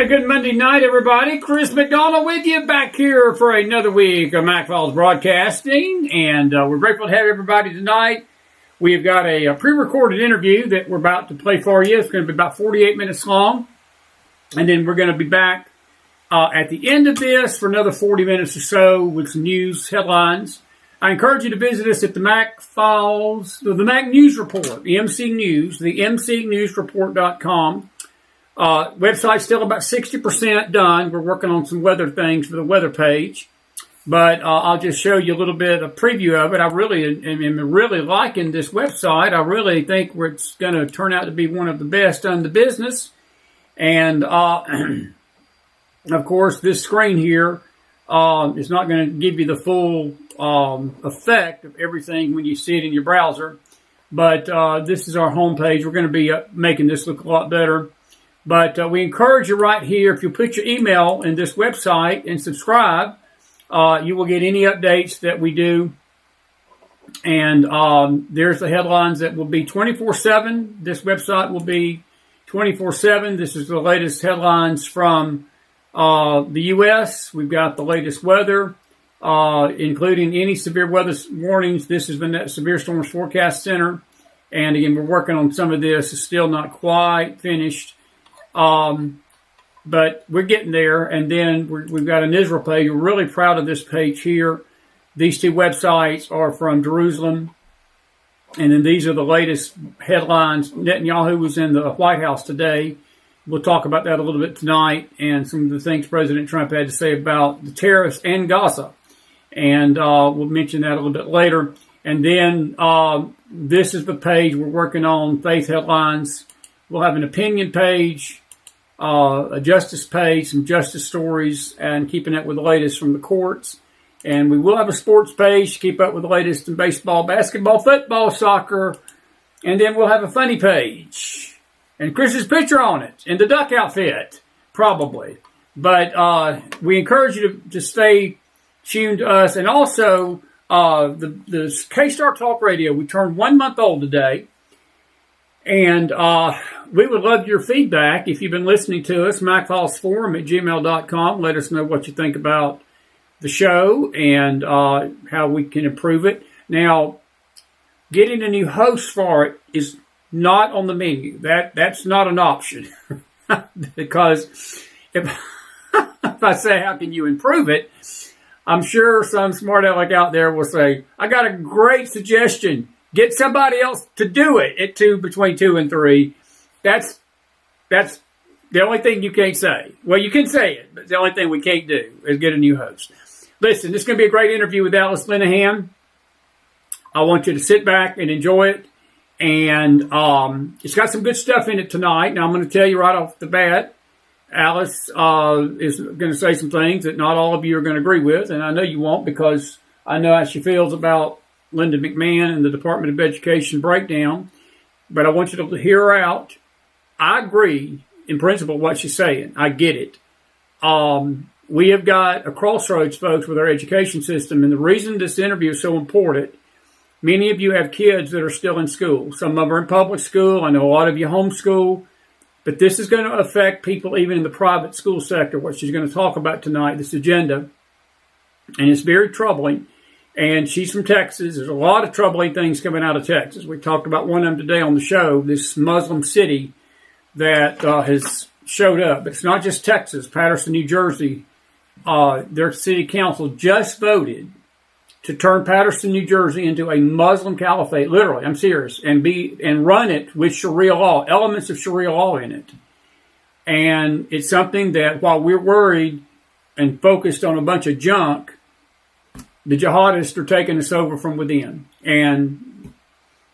A good Monday night, everybody. Chris McDonald with you back here for another week of McFiles Broadcasting, and we're grateful to have everybody tonight. We've got a pre-recorded interview that we're about to play for you. It's going to be about 48 minutes long, and then we're going to be back at the end of this for another 40 minutes or so with some news headlines. I encourage you to visit us at the Mac News Report, the MC News, the mcnewsreport.com. Website's still about 60% done. We're working on some weather things for the weather page. But I'll just show you a little bit of preview of it. I really am really liking this website. I really think it's going to turn out to be one of the best on the business. And, of course, this screen here is not going to give you the full effect of everything when you see it in your browser. But this is our home page. We're going to be making this look a lot better. But we encourage you right here, if you put your email in this website and subscribe, you will get any updates that we do. And there's the headlines that will be 24/7. This website will be 24/7. This is the latest headlines from the U.S. We've got the latest weather, including any severe weather warnings. This is the Severe Storms Forecast Center. And again, we're working on some of this. It's still not quite finished. But we're getting there. And then we've got an Israel page. We're really proud of this page here. These two websites are from Jerusalem. And then these are the latest headlines. Netanyahu was in the White House today. We'll talk about that a little bit tonight and some of the things President Trump had to say about the terrorists and Gaza. And we'll mention that a little bit later. And then this is the page we're working on, faith headlines. We'll have an opinion page, a justice page, some justice stories, and keeping up with the latest from the courts. And we will have a sports page to keep up with the latest in baseball, basketball, football, soccer. And then we'll have a funny page. And Chris's picture on it, in the duck outfit, probably. But we encourage you to stay tuned to us. And also, the K-Star Talk Radio, we turned 1 month old today. And we would love your feedback. If you've been listening to us, McFilesforum@gmail.com. Let us know what you think about the show and how we can improve it. Now, getting a new host for it is not on the menu. That's not an option. Because if I say, how can you improve it? I'm sure some smart aleck out there will say, I got a great suggestion. Get somebody else to do it at between 2 and 3. That's the only thing you can't say. Well, you can say it, but the only thing we can't do is get a new host. Listen, this is going to be a great interview with Alice Linahan. I want you to sit back and enjoy it. And it's got some good stuff in it tonight. Now, I'm going to tell you right off the bat, Alice is going to say some things that not all of you are going to agree with. And I know you won't, because I know how she feels about Linda McMahon and the Department of Education breakdown. But I want you to hear her out. I agree, in principle, what she's saying. I get it. We have got a crossroads, folks, with our education system. And the reason this interview is so important, many of you have kids that are still in school. Some of them are in public school. I know a lot of you homeschool. But this is going to affect people even in the private school sector, what she's going to talk about tonight, this agenda. And it's very troubling. And she's from Texas. There's a lot of troubling things coming out of Texas. We talked about one of them today on the show, this Muslim city that has showed up. But it's not just Texas. Patterson, New Jersey, their city council just voted to turn Patterson, New Jersey into a Muslim caliphate. Literally, I'm serious. And run it with Sharia law, elements of Sharia law in it. And it's something that while we're worried and focused on a bunch of junk, the jihadists are taking us over from within. And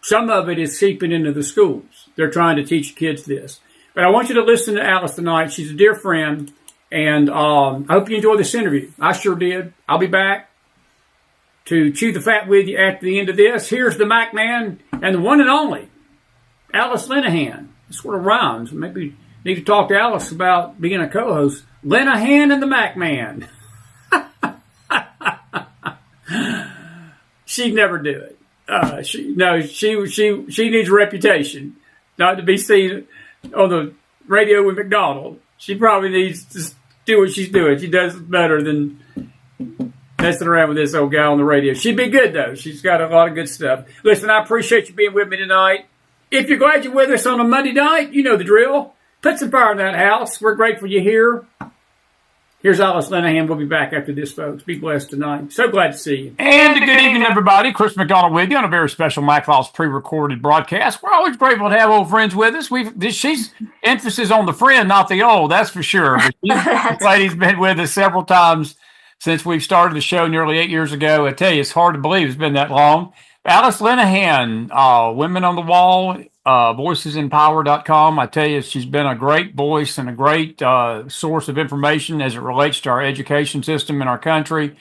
some of it is seeping into the schools. They're trying to teach kids this. But I want you to listen to Alice tonight. She's a dear friend. And I hope you enjoy this interview. I sure did. I'll be back to chew the fat with you at the end of this. Here's the Mac Man and the one and only Alice Linahan. It sort of rhymes. Maybe need to talk to Alice about being a co-host. Linahan and the Mac Man. She'd never do it. She needs a reputation, not to be seen on the radio with McDonald. She probably needs to do what she's doing. She does better than messing around with this old guy on the radio. She'd be good, though. She's got a lot of good stuff. Listen, I appreciate you being with me tonight. If you're glad you're with us on a Monday night, you know the drill. Put some fire in that house. We're grateful you're here. Here's Alice Linahan. We'll be back after this, folks. Be blessed tonight. So glad to see you. And a good evening, everybody. Chris McDonald with you on a very special McFiles pre-recorded broadcast. We're always grateful to have old friends with us. She's emphasis on the friend, not the old, that's for sure. This lady's been with us several times since we've started the show nearly 8 years ago. I tell you, it's hard to believe it's been that long. Alice Linahan, Women on the Wall, voicesempower.com. I tell you, she's been a great voice and a great source of information as it relates to our education system in our country.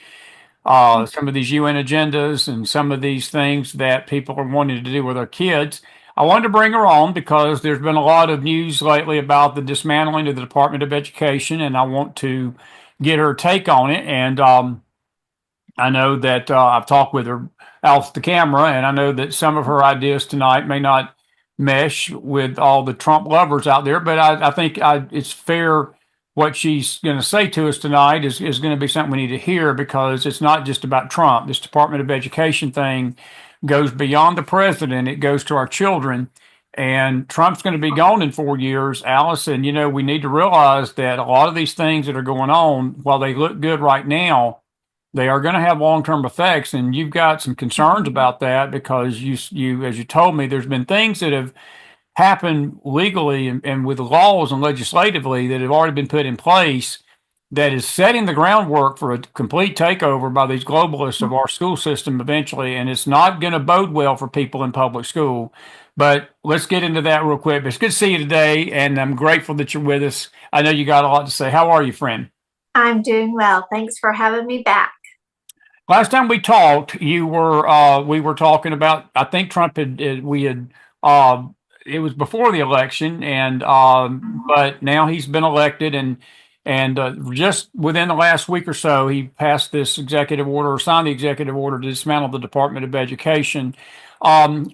Some of these UN agendas and some of these things that people are wanting to do with our kids. I wanted to bring her on because there's been a lot of news lately about the dismantling of the Department of Education, and I want to get her take on it. And I know that I've talked with her off the camera, and I know that some of her ideas tonight may not mesh with all the Trump lovers out there, but I think it's fair what she's going to say to us tonight is going to be something we need to hear, because it's not just about Trump. This Department of Education thing goes beyond the president. It goes to our children, and Trump's going to be gone in 4 years, Alice, and, you know, we need to realize that a lot of these things that are going on, while they look good right now, they are going to have long-term effects, and you've got some concerns about that because you, as you told me, there's been things that have happened legally and with laws and legislatively that have already been put in place that is setting the groundwork for a complete takeover by these globalists of our school system eventually, and it's not going to bode well for people in public school. But let's get into that real quick. But it's good to see you today, and I'm grateful that you're with us. I know you got a lot to say. How are you, friend? I'm doing well. Thanks for having me back. Last time we talked, we were talking about, I think Trump it was before the election, and but now he's been elected, and just within the last week or so, he passed this executive order, or signed the executive order to dismantle the Department of Education. I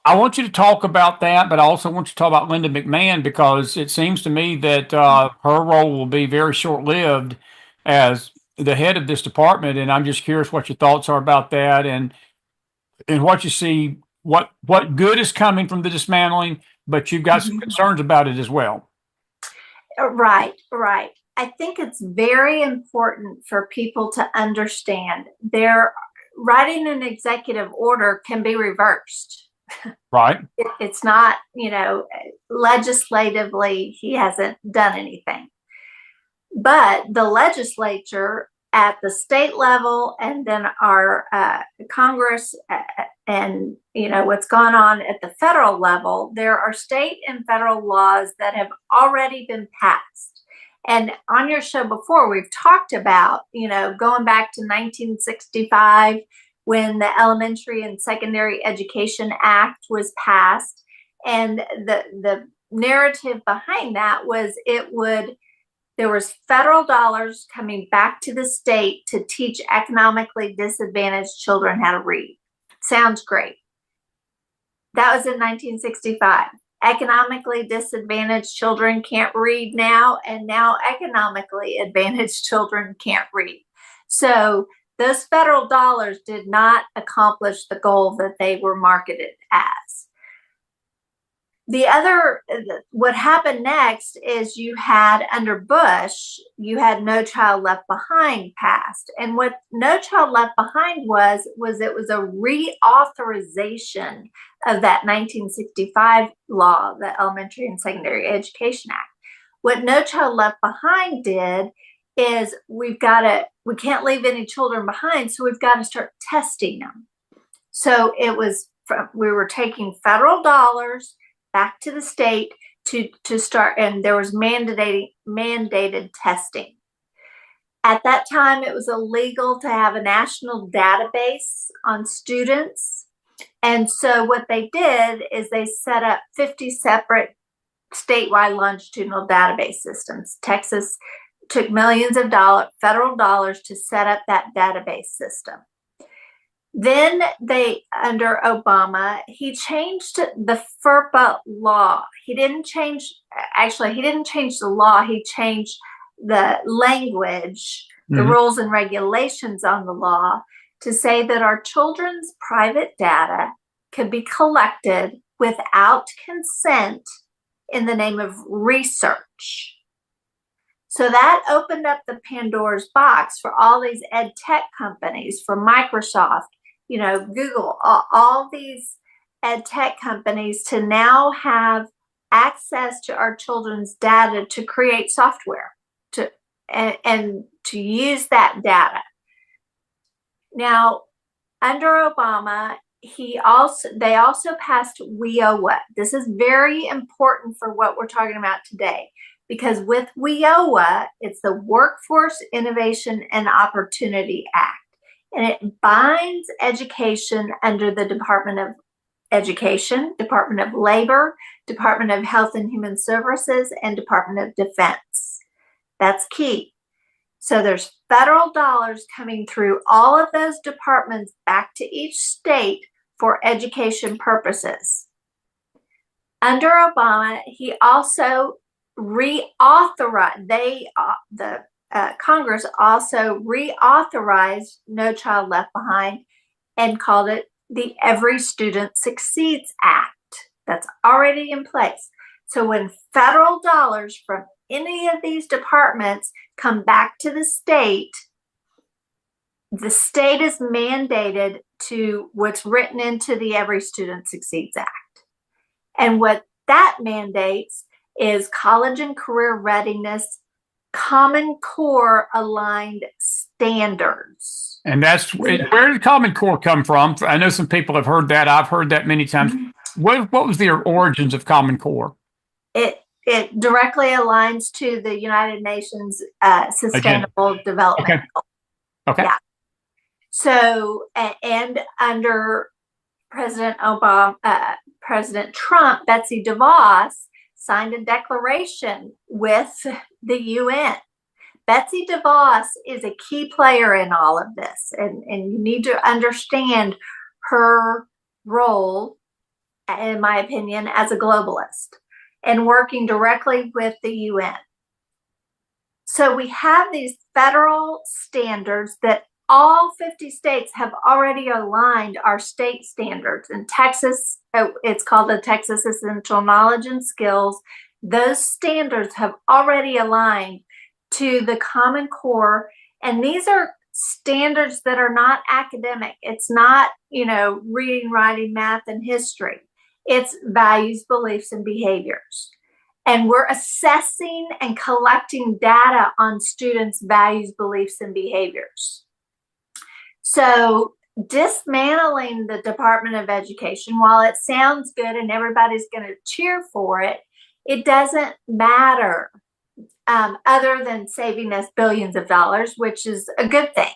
want you to talk about that, but I also want you to talk about Linda McMahon, because it seems to me that her role will be very short-lived as the head of this department, and I'm just curious what your thoughts are about that, and what you see, what good is coming from the dismantling, but you've got some concerns about it as well. Right. I think it's very important for people to understand writing an executive order can be reversed. Right. It's not, legislatively, he hasn't done anything. But the legislature at the state level, and then our Congress, and what's gone on at the federal level, there are state and federal laws that have already been passed. And on your show before, we've talked about, going back to 1965, when the Elementary and Secondary Education Act was passed. And the narrative behind that was there was federal dollars coming back to the state to teach economically disadvantaged children how to read. Sounds great. That was in 1965. Economically disadvantaged children can't read now, and now economically advantaged children can't read. So those federal dollars did not accomplish the goal that they were marketed as. What happened next is you had, under Bush, you had No Child Left Behind passed. And what No Child Left Behind was it was a reauthorization of that 1965 law, the Elementary and Secondary Education Act. What No Child Left Behind did is we can't leave any children behind, so we've got to start testing them. So we were taking federal dollars back to the state to start, and there was mandated testing. At that time, it was illegal to have a national database on students. And so what they did is they set up 50 separate statewide longitudinal database systems. Texas took millions of federal dollars to set up that database system. Then under Obama, he changed the FERPA law. He didn't change the law. He changed the language, the rules and regulations on the law to say that our children's private data could be collected without consent in the name of research. So that opened up the Pandora's box for all these ed tech companies, for Microsoft, Google, all these ed tech companies to now have access to our children's data to create software and to use that data. Now, under Obama, they also passed WIOA. This is very important for what we're talking about today, because with WIOA, it's the Workforce Innovation and Opportunity Act, and it binds education under the Department of Education, Department of Labor, Department of Health and Human Services, and Department of Defense. That's key. So there's federal dollars coming through all of those departments back to each state for education purposes. Under Obama, he also Congress also reauthorized No Child Left Behind and called it the Every Student Succeeds Act. That's already in place. So when federal dollars from any of these departments come back to the state is mandated to what's written into the Every Student Succeeds Act. And what that mandates is college and career readiness, Common Core aligned standards. And that's where did Common Core come from? I know some people have heard that. I've heard that many times. What was the origins of Common Core? It directly aligns to the United Nations Sustainable Development Goals. Okay. Yeah. So, and under President Trump, Betsy DeVos signed a declaration with the UN. Betsy DeVos is a key player in all of this, and you need to understand her role, in my opinion, as a globalist and working directly with the UN. So we have these federal standards that all 50 states have already aligned our state standards. In Texas, it's called the Texas Essential Knowledge and Skills. Those standards have already aligned to the Common Core. And these are standards that are not academic. It's not, reading, writing, math, and history. It's values, beliefs, and behaviors. And we're assessing and collecting data on students' values, beliefs, and behaviors. So dismantling the Department of Education, while it sounds good and everybody's going to cheer for it, it doesn't matter other than saving us billions of dollars, which is a good thing.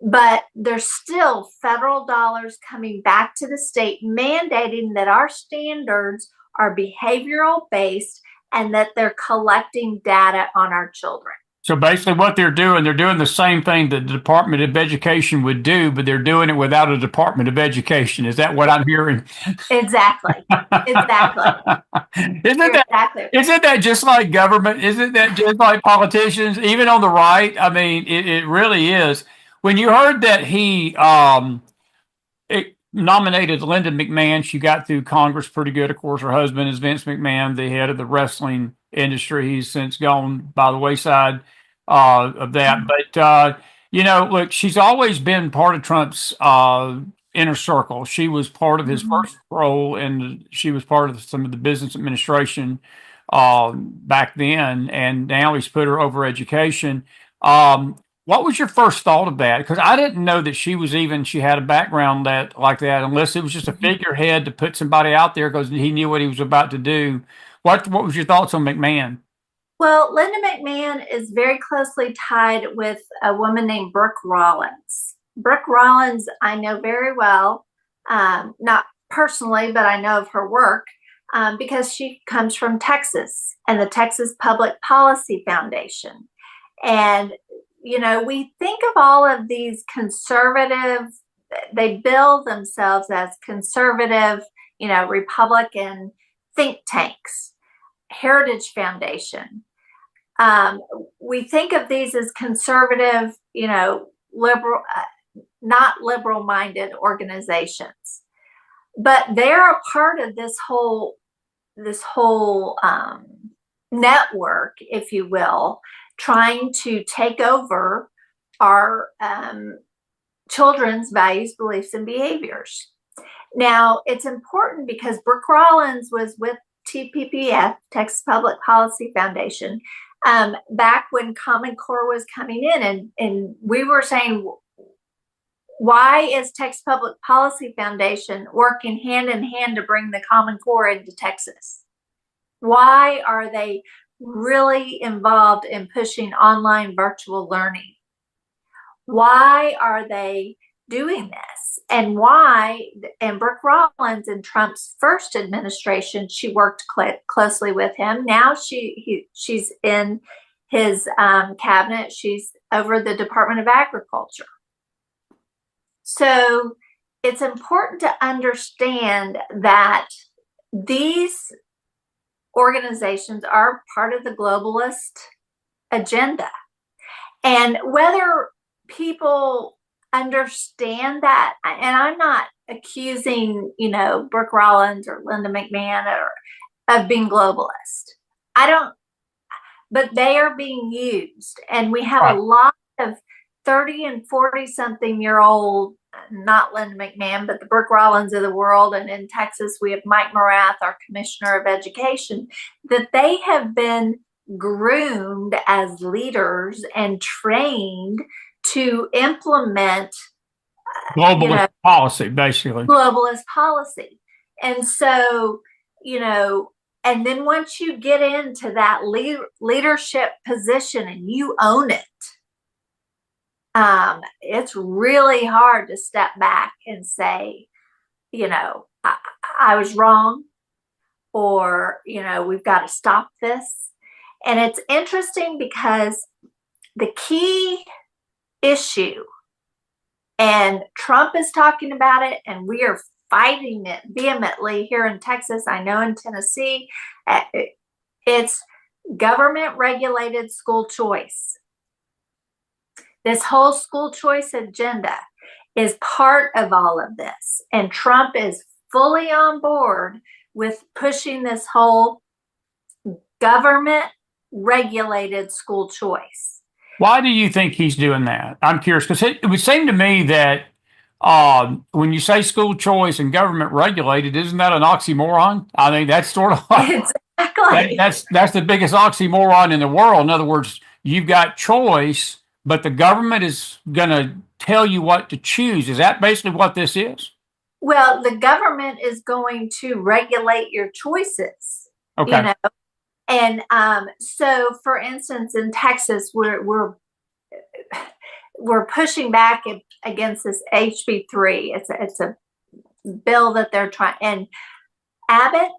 But there's still federal dollars coming back to the state mandating that our standards are behavioral based and that they're collecting data on our children. So basically what they're doing the same thing that the Department of Education would do, but they're doing it without a Department of Education. Is that what I'm hearing? Exactly. Isn't that just like government? Isn't that just like politicians, even on the right? I mean, it really is. When you heard that he nominated Linda McMahon, she got through Congress pretty good. Of course, her husband is Vince McMahon, the head of the wrestling industry. He's since gone by the wayside of that. But, look, she's always been part of Trump's inner circle. She was part of his first role, and she was part of some of the business administration back then. And now he's put her over education. What was your first thought of that? Because I didn't know that she had a background like that, unless it was just a figurehead to put somebody out there because he knew what he was about to do. What was your thoughts on McMahon? Well, Linda McMahon is very closely tied with a woman named Brooke Rollins. Brooke Rollins, I know very well, not personally, but I know of her work because she comes from Texas and the Texas Public Policy Foundation. And we think of all of these conservative they bill themselves as conservative, Republican think tanks, Heritage Foundation. We think of these as conservative, liberal, not liberal-minded organizations, but they're a part of this whole network, if you will, trying to take over our children's values, beliefs, and behaviors. Now, it's important because Brooke Rollins was with TPPF, Texas Public Policy Foundation, back when Common Core was coming in, and we were saying, why is Texas Public Policy Foundation working hand in hand to bring the Common Core into Texas? Why are they really involved in pushing online virtual learning? Why are they doing this? And why? And Brooke Rollins in Trump's first administration, she worked closely with him. Now she's in his cabinet. She's over the Department of Agriculture. So it's important to understand that these organizations are part of the globalist agenda. And whether people understand that, and I'm not accusing, Brooke Rollins or Linda McMahon of being globalist. I don't, but they are being used. And we have a lot of 30 and 40 something year old, not Linda McMahon, but the Brooke Rollins of the world. And in Texas, we have Mike Morath, our Commissioner of Education, that they have been groomed as leaders and trained to implement globalist policy, basically. Globalist policy. And so, and then once you get into that leadership position and you own it, it's really hard to step back and say, I was wrong, or, we've got to stop this. And it's interesting because the key issue, and Trump is talking about it, and we are fighting it vehemently here in Texas. I know in Tennessee, it's government regulated school choice. This whole school choice agenda is part of all of this. And Trump is fully on board with pushing this whole government regulated school choice. Why do you think he's doing that? I'm curious, because it would seem to me that when you say school choice and government regulated, isn't that an oxymoron? I mean, that's sort of exactly. That's the biggest oxymoron in the world. In other words, you've got choice, but the government is going to tell you what to choose. Is that basically what this is? Well, the government is going to regulate your choices. Okay. And so, for instance, in Texas, we're pushing back against this HB3. It's a bill that they're trying. And Abbott,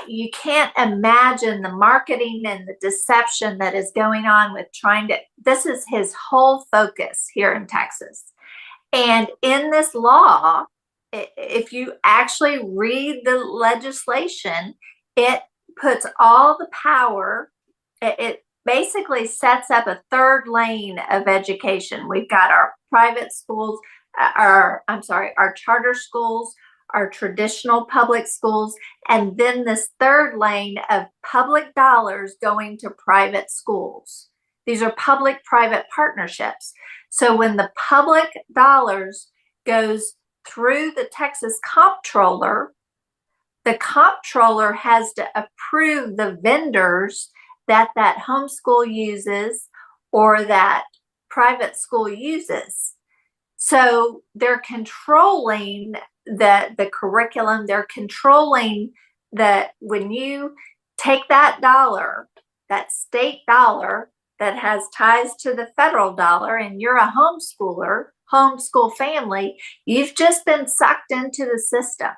you can't imagine the marketing and the deception that is going on with trying to. This is his whole focus here in Texas. And in this law, if you actually read the legislation, it puts all the power, it basically sets up a third lane of education. We've got our private schools, our charter schools, our traditional public schools, and then this third lane of public dollars going to private schools. These are public-private partnerships. So when the public dollars goes through the Texas comptroller, the comptroller has to approve the vendors that homeschool uses or that private school uses. So they're controlling the curriculum. They're controlling that when you take that dollar, that state dollar that has ties to the federal dollar, and you're a homeschool family, you've just been sucked into the system.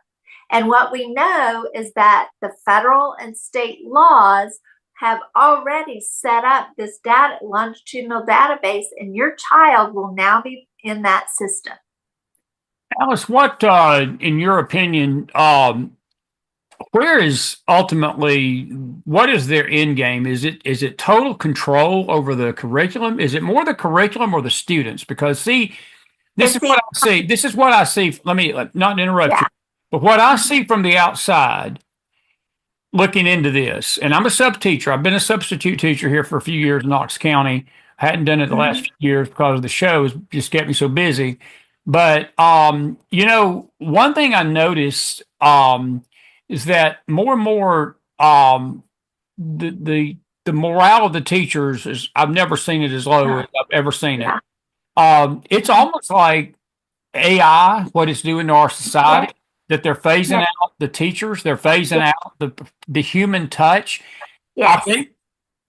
And what we know is that the federal and state laws have already set up this longitudinal database, and your child will now be in that system. Alice, what, in your opinion, where is ultimately what is their end game? Is it total control over the curriculum? Is it more the curriculum or the students? Because see, this It's is what I see. This is what I see. Let me not interrupt you, yeah. but what I see from the outside looking into this, and I'm a sub teacher. I've been a substitute teacher here for a few years in Knox County. I hadn't done it the last Mhm. few years because the shows just kept me so busy. But one thing I noticed is that more and more the morale of the teachers is I've never seen it as low Yeah. as I've ever seen it. Yeah. It's almost like AI, what it's doing to our Yeah. society, that they're phasing Yeah. out the teachers, they're phasing Yeah. out the human touch. I Yes. think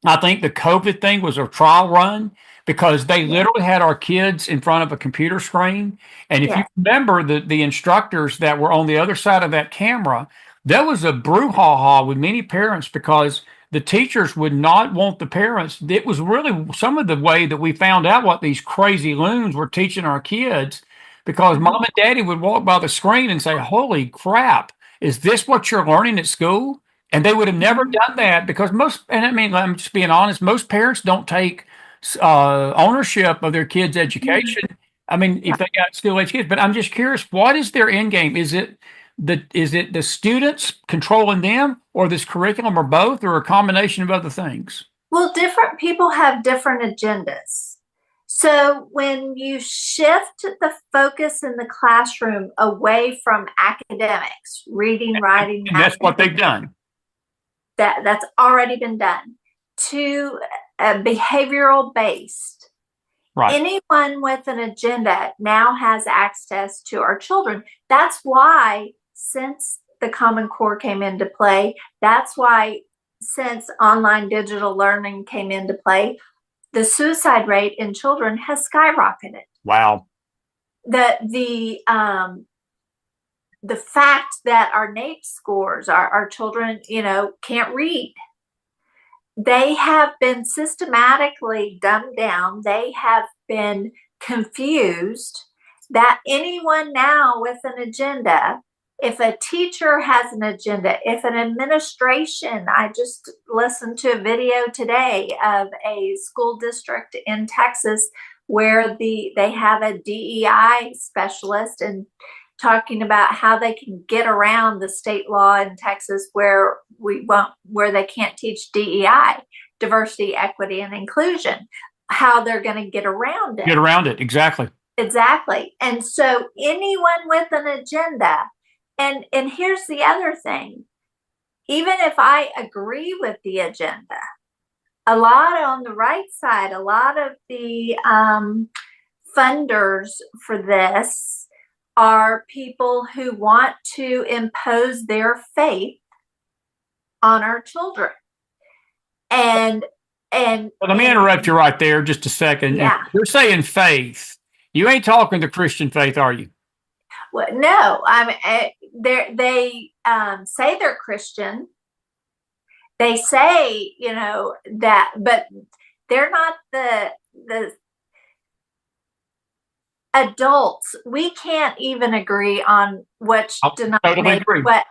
I think the COVID thing was a trial run because they Yeah. literally had our kids in front of a computer screen. And if you Yes. remember the instructors that were on the other side of that camera, there was a brouhaha with many parents because the teachers would not want the parents. It was really some of the way that we found out what these crazy loons were teaching our kids because mom Mhm. and daddy would walk by the screen and say, "Holy crap, is this what you're learning at school?" And they would have never Mhm. done that because most, and I mean, I'm just being honest, most parents don't take ownership of their kids' Mhm. education. I mean, Yeah. if they got school age kids, but I'm just curious, what is their end game? Is it the students controlling them, or this curriculum, or both, or a combination of other things? Well, different people have different agendas. So when you shift the focus in the classroom away from academics, reading, writing, And math, that's what they've done. that's already been done, to behavioral based, Right. anyone with an agenda now has access to our children. That's why, since the Common Core came into play, that's why, since online digital learning came into play, the suicide rate in children has skyrocketed. Wow. The fact that our NAEP scores, our children, can't read, they have been systematically dumbed down. They have been confused. That anyone now with an agenda, if a teacher has an agenda, if an administration, I just listened to a video today of a school district in Texas where they have a DEI specialist and talking about how they can get around the state law in Texas where they can't teach DEI, diversity, equity, and inclusion, how they're going to get around it. Get around it. Exactly. Exactly. And so anyone with an agenda, and here's the other thing, even if I agree with the agenda, a lot on the right side, a lot of the funders for this are people who want to impose their faith on our children. And Well, let me interrupt you right there just a second. If yeah. you're saying faith, you ain't talking the Christian faith, are you? Well, no, they say they're Christian. They say, that, but they're not the adults. We can't even agree on which Totally denomination. agree. What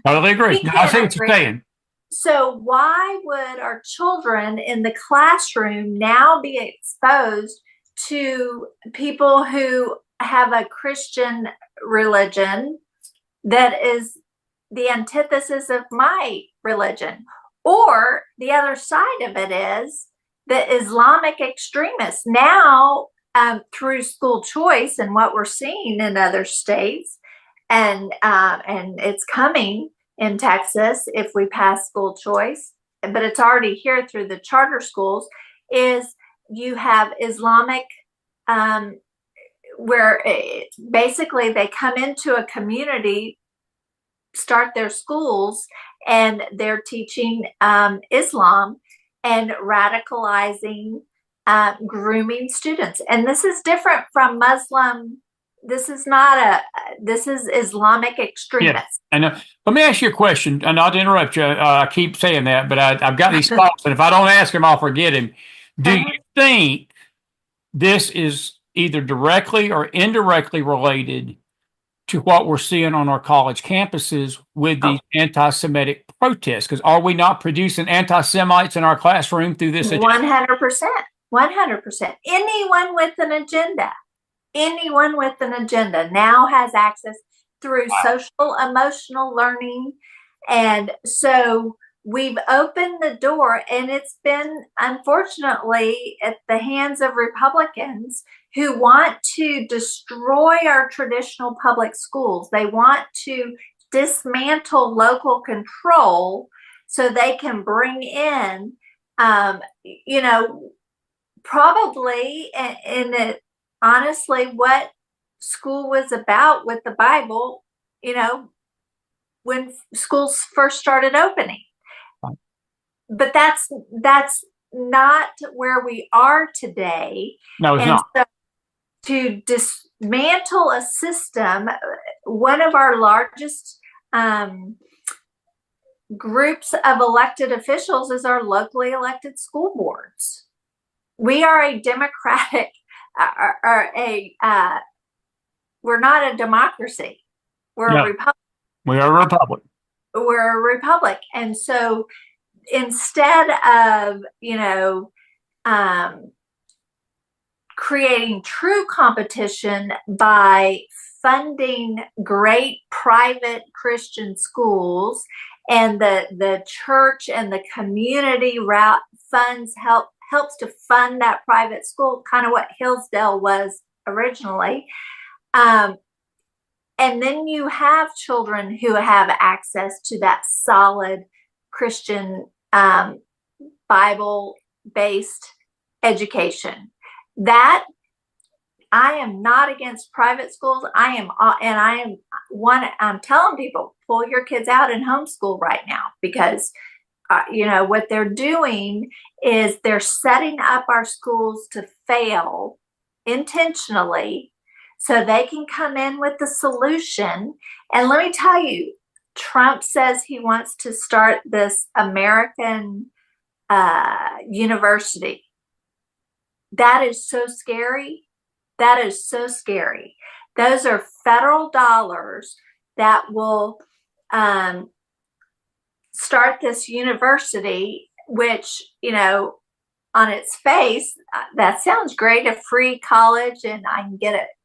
Totally agree. we No, I can't see what you're agree. saying. So why would our children in the classroom now be exposed to people who have a Christian religion that is the antithesis of my religion? Or the other side of it is the Islamic extremists now, through school choice and what we're seeing in other states, and it's coming in Texas if we pass school choice, but it's already here through the charter schools, is you have Islamic, where basically they come into a community, start their schools, and they're teaching Islam and radicalizing, grooming students. And this is different from Muslim. This is Islamic extremists. Yeah. And let me ask you a question, and not to interrupt you. I keep saying that, but I've got these thoughts, and if I don't ask him, I'll forget him. Do you think this is either directly or indirectly related to what we're seeing on our college campuses with these anti-Semitic protests? Because are we not producing anti-Semites in our classroom through this agenda? 100%. 100%. Anyone with an agenda now has access through social emotional learning. And so we've opened the door, and it's been, unfortunately, at the hands of Republicans who want to destroy our traditional public schools. They want to dismantle local control so they can bring in, probably in it, honestly, what school was about with the Bible, when schools first started opening. But that's not where we are today. No, it's not. So to dismantle a system, one of our largest groups of elected officials is our locally elected school boards. We are a democratic, we're not a democracy. We're a republic. We are a republic. We're a republic. And so instead of, creating true competition by funding great private Christian schools, and the church and the community route funds helps to fund that private school, kind of what Hillsdale was originally. And then you have children who have access to that solid Christian Bible-based education. That I am not against private schools. I'm telling people, pull your kids out and homeschool right now, because what they're doing is they're setting up our schools to fail intentionally so they can come in with the solution. And let me tell you, Trump says he wants to start this American university. That is so scary. That is so scary. Those are federal dollars that will start this university, which, on its face, that sounds great, a free college, and I can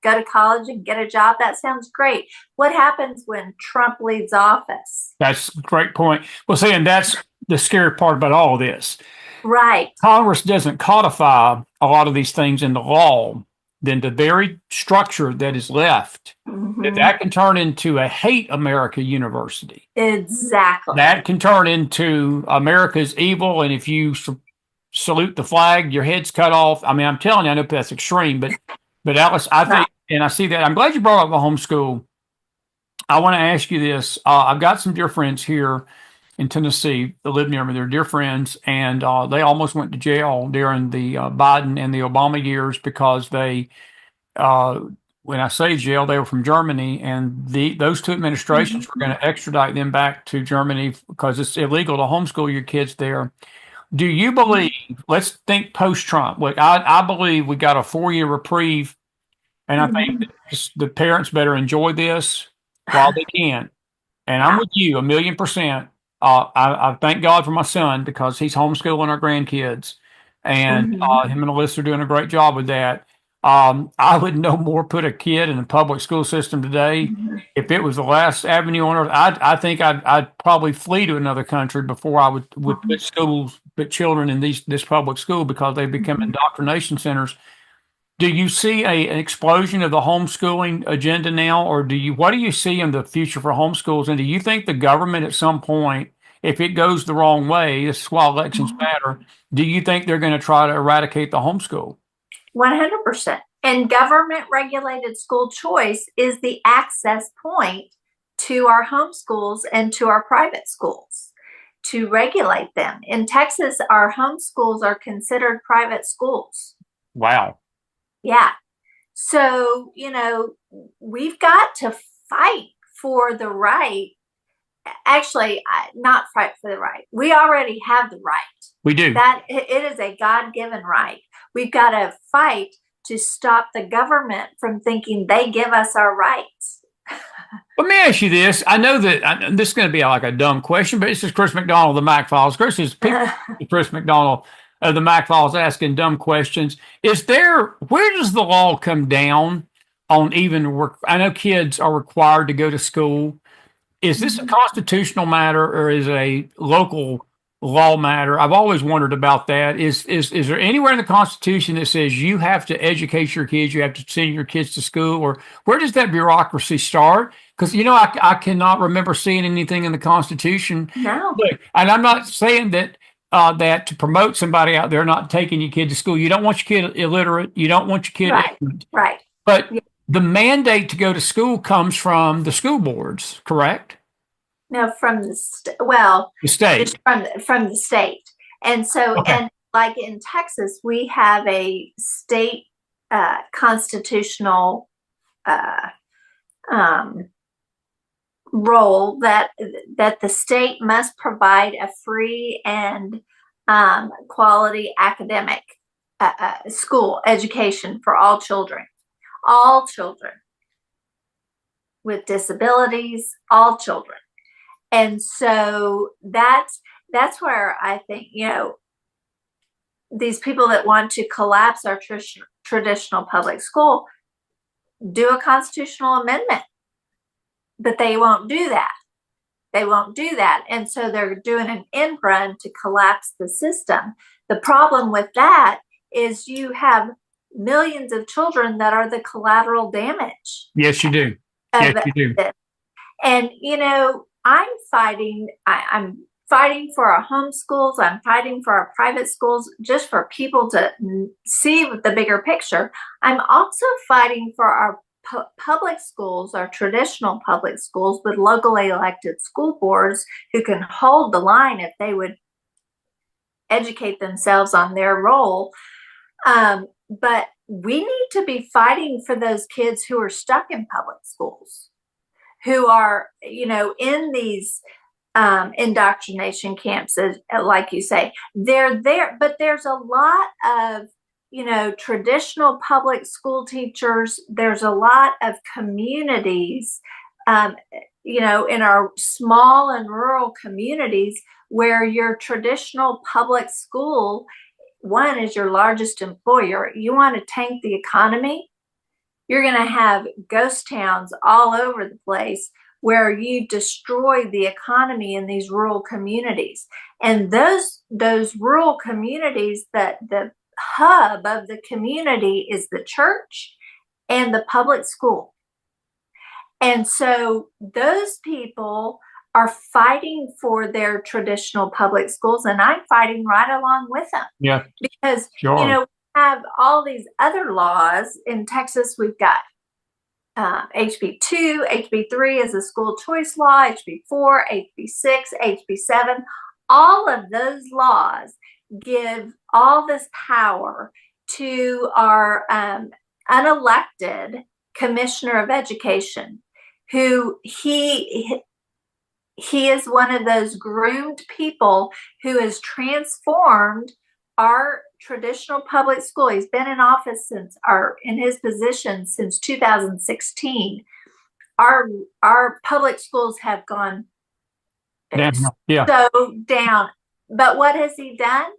go to college and get a job. That sounds great. What happens when Trump leaves office? That's a great point. Well, see, and that's the scary part about all of this. Right. Congress doesn't codify a lot of these things into law. Then the very structure that is left, that can turn into a hate America university. Exactly. That can turn into America's evil, and if you salute the flag, your head's cut off. I mean, I'm telling you, I know that's extreme, but Alice, I think, and I see that. I'm glad you brought up the homeschool. I want to ask you this. I've got some dear friends here in Tennessee that live near me. They're dear friends, and they almost went to jail during the Biden and the Obama years because they, when I say jail, they were from Germany, and those two administrations were going to extradite them back to Germany because it's illegal to homeschool your kids there. Do you believe, let's think post-Trump, look, I believe we got a 4-year reprieve, and I think the parents better enjoy this while they can. And I'm with you 1,000,000%. I thank God for my son because he's homeschooling our grandkids, and him and Alyssa are doing a great job with that. I would no more put a kid in the public school system today. If it was the last avenue on earth, I think I'd probably flee to another country before I would put children in this public school because they become indoctrination centers. Do you see an explosion of the homeschooling agenda now, or what do you see in the future for homeschools? And do you think the government at some point, if it goes the wrong way, this is why elections matter, do you think they're going to try to eradicate the homeschool? 100%. And government regulated school choice is the access point to our homeschools and to our private schools to regulate them. In Texas, our homeschools are considered private schools. Wow. Yeah. So, we've got to fight for the right. Actually, not fight for the right. We already have the right. We do. That it is a God-given right. We've got to fight to stop the government from thinking they give us our rights. Let me ask you this. I know that this is going to be like a dumb question, but this is Chris McDonald, the Mac Files. Chris is Chris McDonald of the Mac Files asking dumb questions. Where does the law come down on even work? I know kids are required to go to school. Is this a constitutional matter or is it a local law matter? I've always wondered about that. Is there anywhere in the Constitution that says you have to educate your kids, you have to send your kids to school, or where does that bureaucracy start? Because I cannot remember seeing anything in the Constitution. No. Look, and I'm not saying that to promote somebody out there not taking your kid to school. You don't want your kid illiterate. You don't want your kid ignorant. Right. But the mandate to go to school comes from the school boards, correct? No, from the the state. It's from the state. And so, and like in Texas, we have a state constitutional role that the state must provide a free and quality academic school education for all children with disabilities, all children. And so that's where I think, these people that want to collapse our traditional public school do a constitutional amendment, but they won't do that. They won't do that. And so they're doing an end run to collapse the system. The problem with that is you have millions of children that are the collateral damage. Yes, you do. Yes, you do. And, I'm fighting for our homeschools. I'm fighting for our private schools, just for people to see the bigger picture. I'm also fighting for our public schools, our traditional public schools with locally elected school boards who can hold the line if they would educate themselves on their role. But we need to be fighting for those kids who are stuck in public schools, who are, in these indoctrination camps, like you say. They're there, but there's a lot of, traditional public school teachers. There's a lot of communities, in our small and rural communities where your traditional public school, one, is your largest employer. You want to tank the economy? You're going to have ghost towns all over the place where you destroy the economy in these rural communities. And those rural communities, that the hub of the community is the church and the public school. And so those people are fighting for their traditional public schools, and I'm fighting right along with them. Yeah. Because, sure. have all these other laws. In Texas, we've got HB2, HB3 is a school choice law, HB4, HB6, HB7. All of those laws give all this power to our unelected commissioner of education, who he is one of those groomed people who has transformed our traditional public school. He's been in office in his position since 2016. Our public schools have gone so down. But what has he done?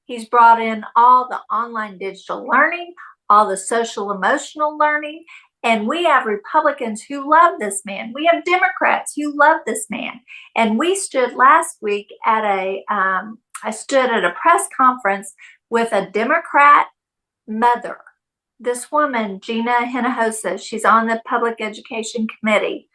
He's brought in all the online digital learning, all the social emotional learning, and we have Republicans who love this man. We have Democrats who love this man. And we stood last week at I stood at a press conference with a Democrat mother. This woman, Gina Hinojosa, she's on the Public Education Committee.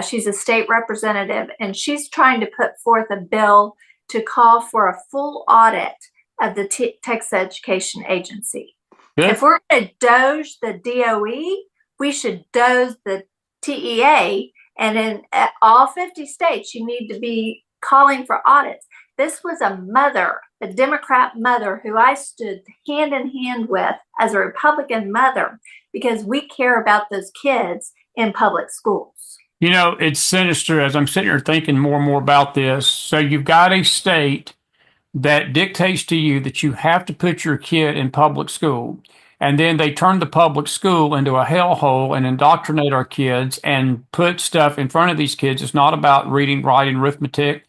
She's a state representative, and she's trying to put forth a bill to call for a full audit of the Texas Education Agency. Yeah. If we're going to doge the DOE, we should doze the TEA, and in all 50 states, you need to be calling for audits. This was a mother, a Democrat mother, who I stood hand in hand with as a Republican mother, because we care about those kids in public schools. It's sinister as I'm sitting here thinking more and more about this. So you've got a state that dictates to you that you have to put your kid in public school. And then they turn the public school into a hellhole and indoctrinate our kids and put stuff in front of these kids. It's not about reading, writing, arithmetic,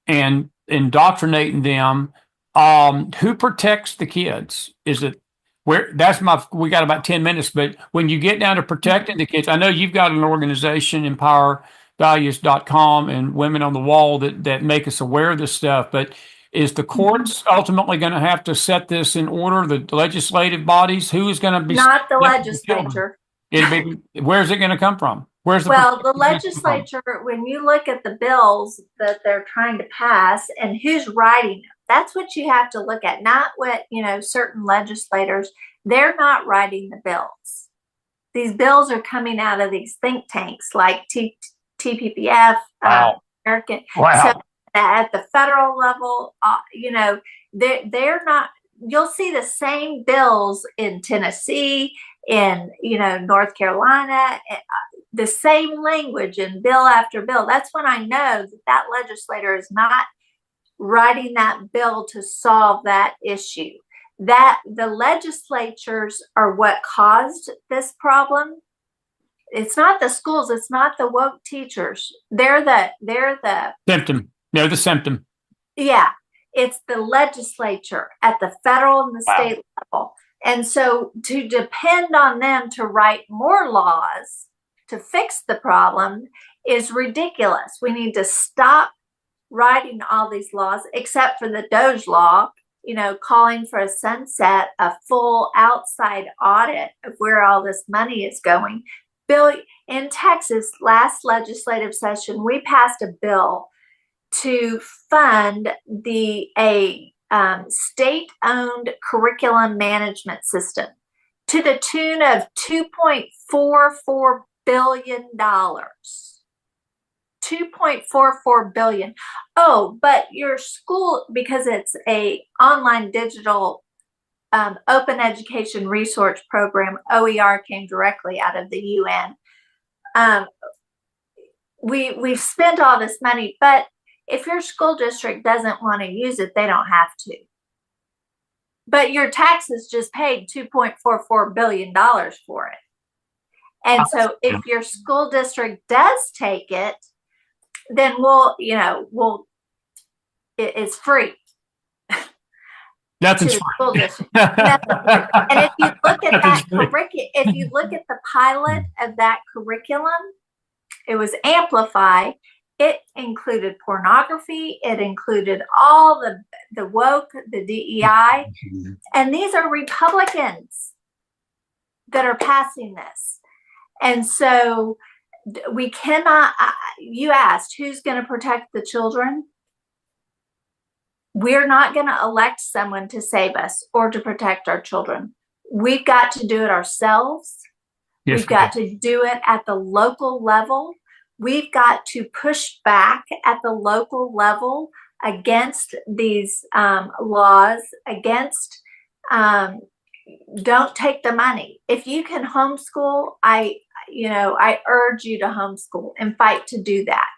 and indoctrinating them. Who protects the kids? Is it where we got about 10 minutes, but when you get down to protecting the kids, I know you've got an organization, empowervalues.com and Women on the Wall that make us aware of this stuff, but is the courts ultimately going to have to set this in order? The legislative bodies? Who is going to be? Not the legislature. Where's it going to come from? The legislature, when you look at the bills that they're trying to pass and who's writing them, that's what you have to look at, not what, certain legislators, they're not writing the bills. These bills are coming out of these think tanks like TPPF, Wow. American. Wow. So at the federal level, they're not, you'll see the same bills in Tennessee, in, North Carolina, the same language in bill after bill. That's when I know that legislator is not writing that bill to solve that issue. That the legislatures are what caused this problem. It's not the schools. It's not the woke teachers. They're the symptom. They're the symptom. Yeah. It's the legislature at the federal and the state level. And so to depend on them to write more laws to fix the problem is ridiculous. We need to stop writing all these laws, except for the Doge law, calling for a sunset, a full outside audit of where all this money is going. Bill, in Texas, last legislative session, we passed a bill to fund a state-owned curriculum management system to the tune of $2.44 billion. $2.44 billion. Oh, but your school, because it's a online digital open education resource program, OER came directly out of the UN. We've spent all this money, but if your school district doesn't want to use it, they don't have to. But your taxes just paid $2.44 billion for it. And so if your school district does take it, then it's free. Nothing's free. And if you look at that if you look at the pilot of that curriculum, it was Amplify. It included pornography. It included all the woke, the DEI, and these are Republicans that are passing this. And so we cannot, you asked, who's going to protect the children? We're not going to elect someone to save us or to protect our children. We've got to do it ourselves. Yes, We've got to do it at the local level. We've got to push back at the local level against these laws, against don't take the money. If you can homeschool, I urge you to homeschool and fight to do that,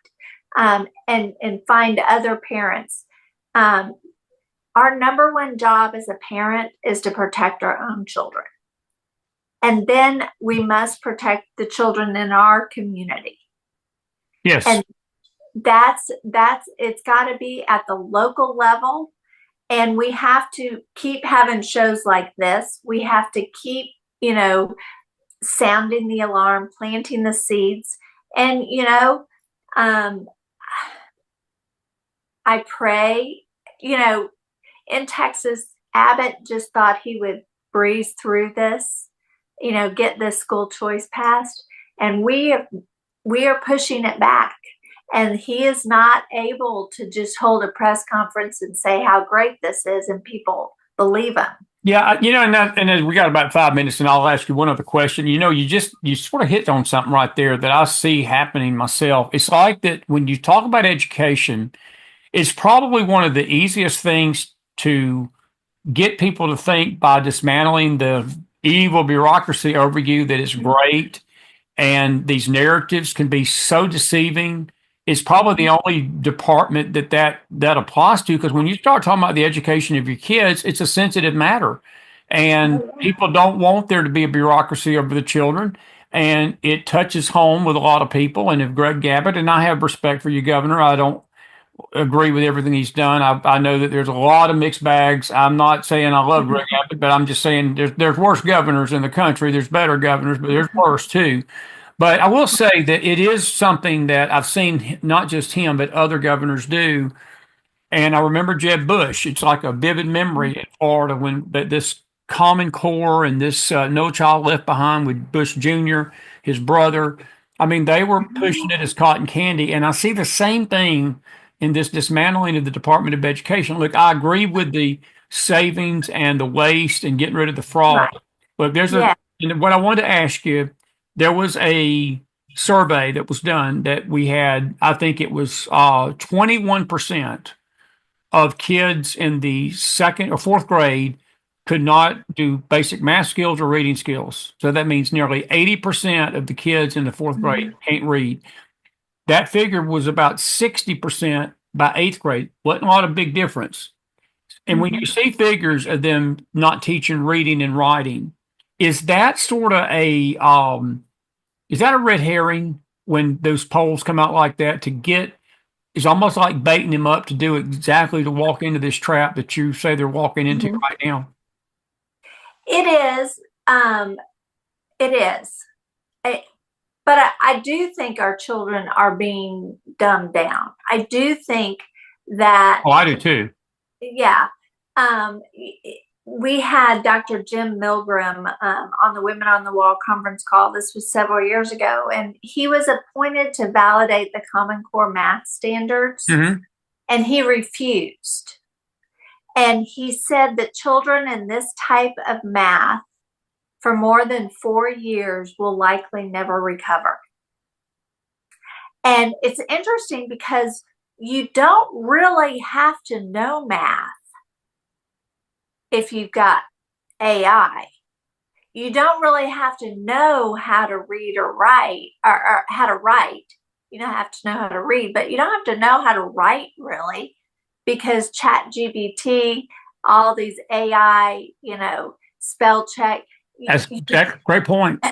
and find other parents. Our number one job as a parent is to protect our own children. And then we must protect the children in our community. Yes. And it's got to be at the local level. And we have to keep having shows like this. We have to keep, sounding the alarm, planting the seeds. And, I pray, in Texas, Abbott just thought he would breeze through this, get this school choice passed. And we are pushing it back. And he is not able to just hold a press conference and say how great this is and people believe him. Yeah, and we got about 5 minutes, and I'll ask you one other question. You sort of hit on something right there that I see happening myself. It's like that when you talk about education, it's probably one of the easiest things to get people to think by dismantling the evil bureaucracy over you that is great. And these narratives can be so deceiving. It's probably the only department that applies to, because when you start talking about the education of your kids, it's a sensitive matter. and people don't want there to be a bureaucracy over the children. And it touches home with a lot of people. And if Greg Abbott, and I have respect for you, Governor, I don't agree with everything he's done. I know that there's a lot of mixed bags. I'm not saying I love Greg Abbott, but I'm just saying there's worse governors in the country. There's better governors, but there's worse too. But I will say that it is something that I've seen not just him, but other governors do. And I remember Jeb Bush. It's like a vivid memory in Florida when this Common Core and this No Child Left Behind with Bush Jr., his brother. I mean, they were pushing it as cotton candy. And I see the same thing in this dismantling of the Department of Education. Look, I agree with the savings and the waste and getting rid of the fraud. Right. But and what I wanted to ask you, there was a survey that was done that we had, I think it was 21% of kids in the second or fourth grade could not do basic math skills or reading skills. So that means nearly 80% of the kids in the fourth grade can't read. That figure was about 60% by eighth grade. Wasn't a lot of big difference. And when you see figures of them not teaching reading and writing, is that sort of is that a red herring when those polls come out like that to get, it's almost like baiting them up to do exactly to walk into this trap that you say they're walking into right now? It is. It is. But I do think our children are being dumbed down. I do think that. Oh, I do too. Yeah. We had Dr. Jim Milgram on the Women on the Wall conference call. This was several years ago, and he was appointed to validate the Common Core math standards, and he refused. And he said that children in this type of math for more than 4 years will likely never recover. And it's interesting because you don't really have to know math if you've got AI. You don't really have to know how to read or write, or how to write. You don't have to know how to read, but you don't have to know how to write, really, because ChatGPT, all these AI, spell check. That's great point.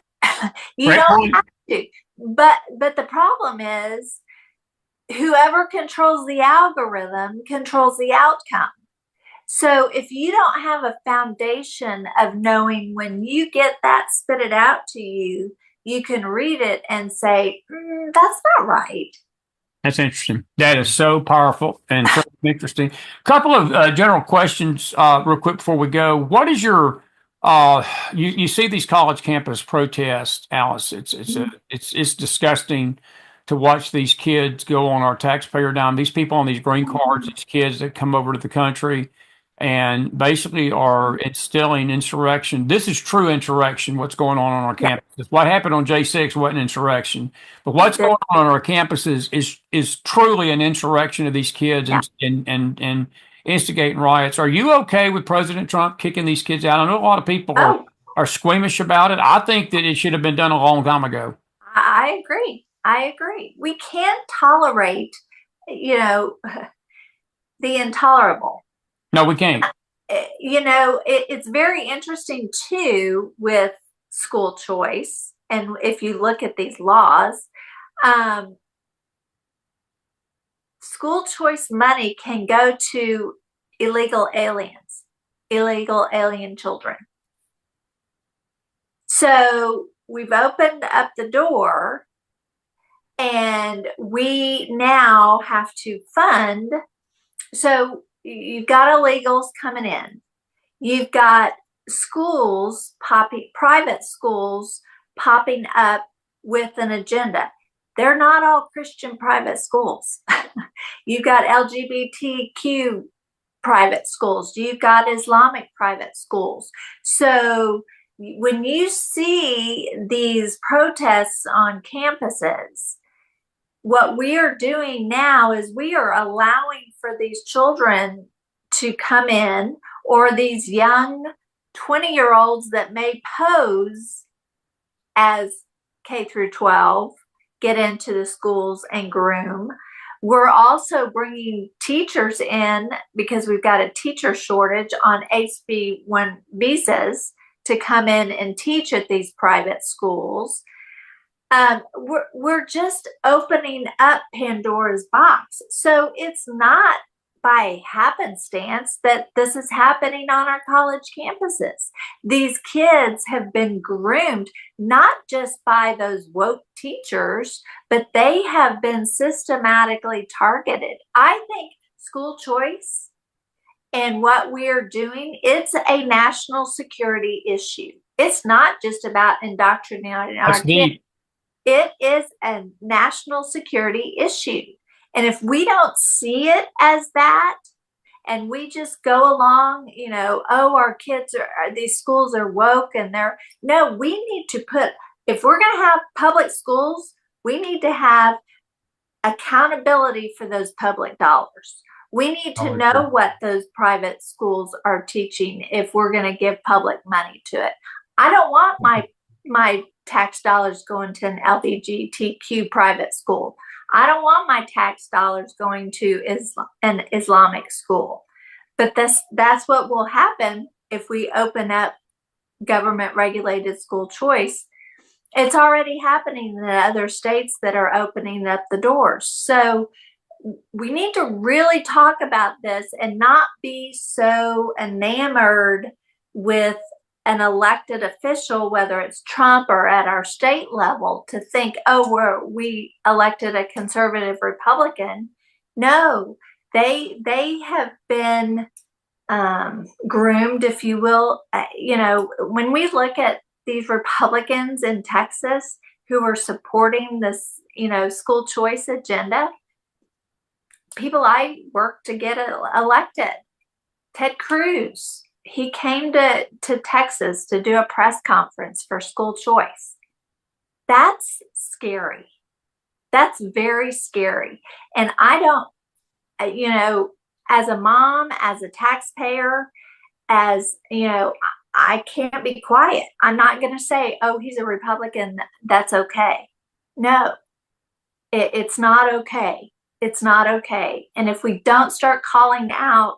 You don't have to. But the problem is, whoever controls the algorithm controls the outcome. So if you don't have a foundation of knowing when you get that spit it out to you, you can read it and say, that's not right. That's interesting. That is so powerful and so interesting. A couple of general questions real quick before we go. What is your you see these college campus protests, Alice? It's disgusting to watch these kids go on our taxpayer dime. These people on these green cards, these kids that come over to the country and basically are instilling insurrection. This is true insurrection, what's going on our campuses. What happened on J6 wasn't insurrection, but what's going on our campuses is truly an insurrection of these kids and instigating riots. Are you okay with President Trump kicking these kids out? I know a lot of people are squeamish about it. I think that it should have been done a long time ago. I agree. We can't tolerate, the intolerable. No, we can't. It's very interesting too with school choice. And if you look at these laws, school choice money can go to illegal alien children. So we've opened up the door, and we now have to fund. So you've got illegals coming in. You've got private schools popping up with an agenda. They're not all Christian private schools. You've got LGBTQ private schools. You've got Islamic private schools. So when you see these protests on campuses, what we are doing now is we are allowing for these children to come in, or these young 20-year-olds that may pose as K through 12, get into the schools and groom. We're also bringing teachers in because we've got a teacher shortage on HB1 visas to come in and teach at these private schools. We're just opening up Pandora's box. So it's not by happenstance that this is happening on our college campuses. These kids have been groomed not just by those woke teachers, but they have been systematically targeted. I think school choice and what we are doing, it's a national security issue. It's not just about indoctrinating our kids. It is a national security issue. And if we don't see it as that, and we just go along, oh, our kids these schools are woke and no, we need to if we're going to have public schools, we need to have accountability for those public dollars. We need to know what those private schools are teaching if we're going to give public money to it. I don't want my tax dollars going to an LGBTQ private school. I don't want my tax dollars going to an Islamic school. But that's what will happen if we open up government regulated school choice. It's already happening in other states that are opening up the doors. So we need to really talk about this and not be so enamored with an elected official, whether it's Trump or at our state level, to think, oh, we elected a conservative Republican. No, they have been groomed, if you will. When we look at these Republicans in Texas who are supporting this, school choice agenda, people I worked to get elected, Ted Cruz, he came to Texas to do a press conference for school choice. That's scary. That's very scary. And I don't, as a mom, as a taxpayer, I can't be quiet. I'm not going to say, oh, he's a Republican, that's okay. No, it's not okay. It's not okay. And if we don't start calling out,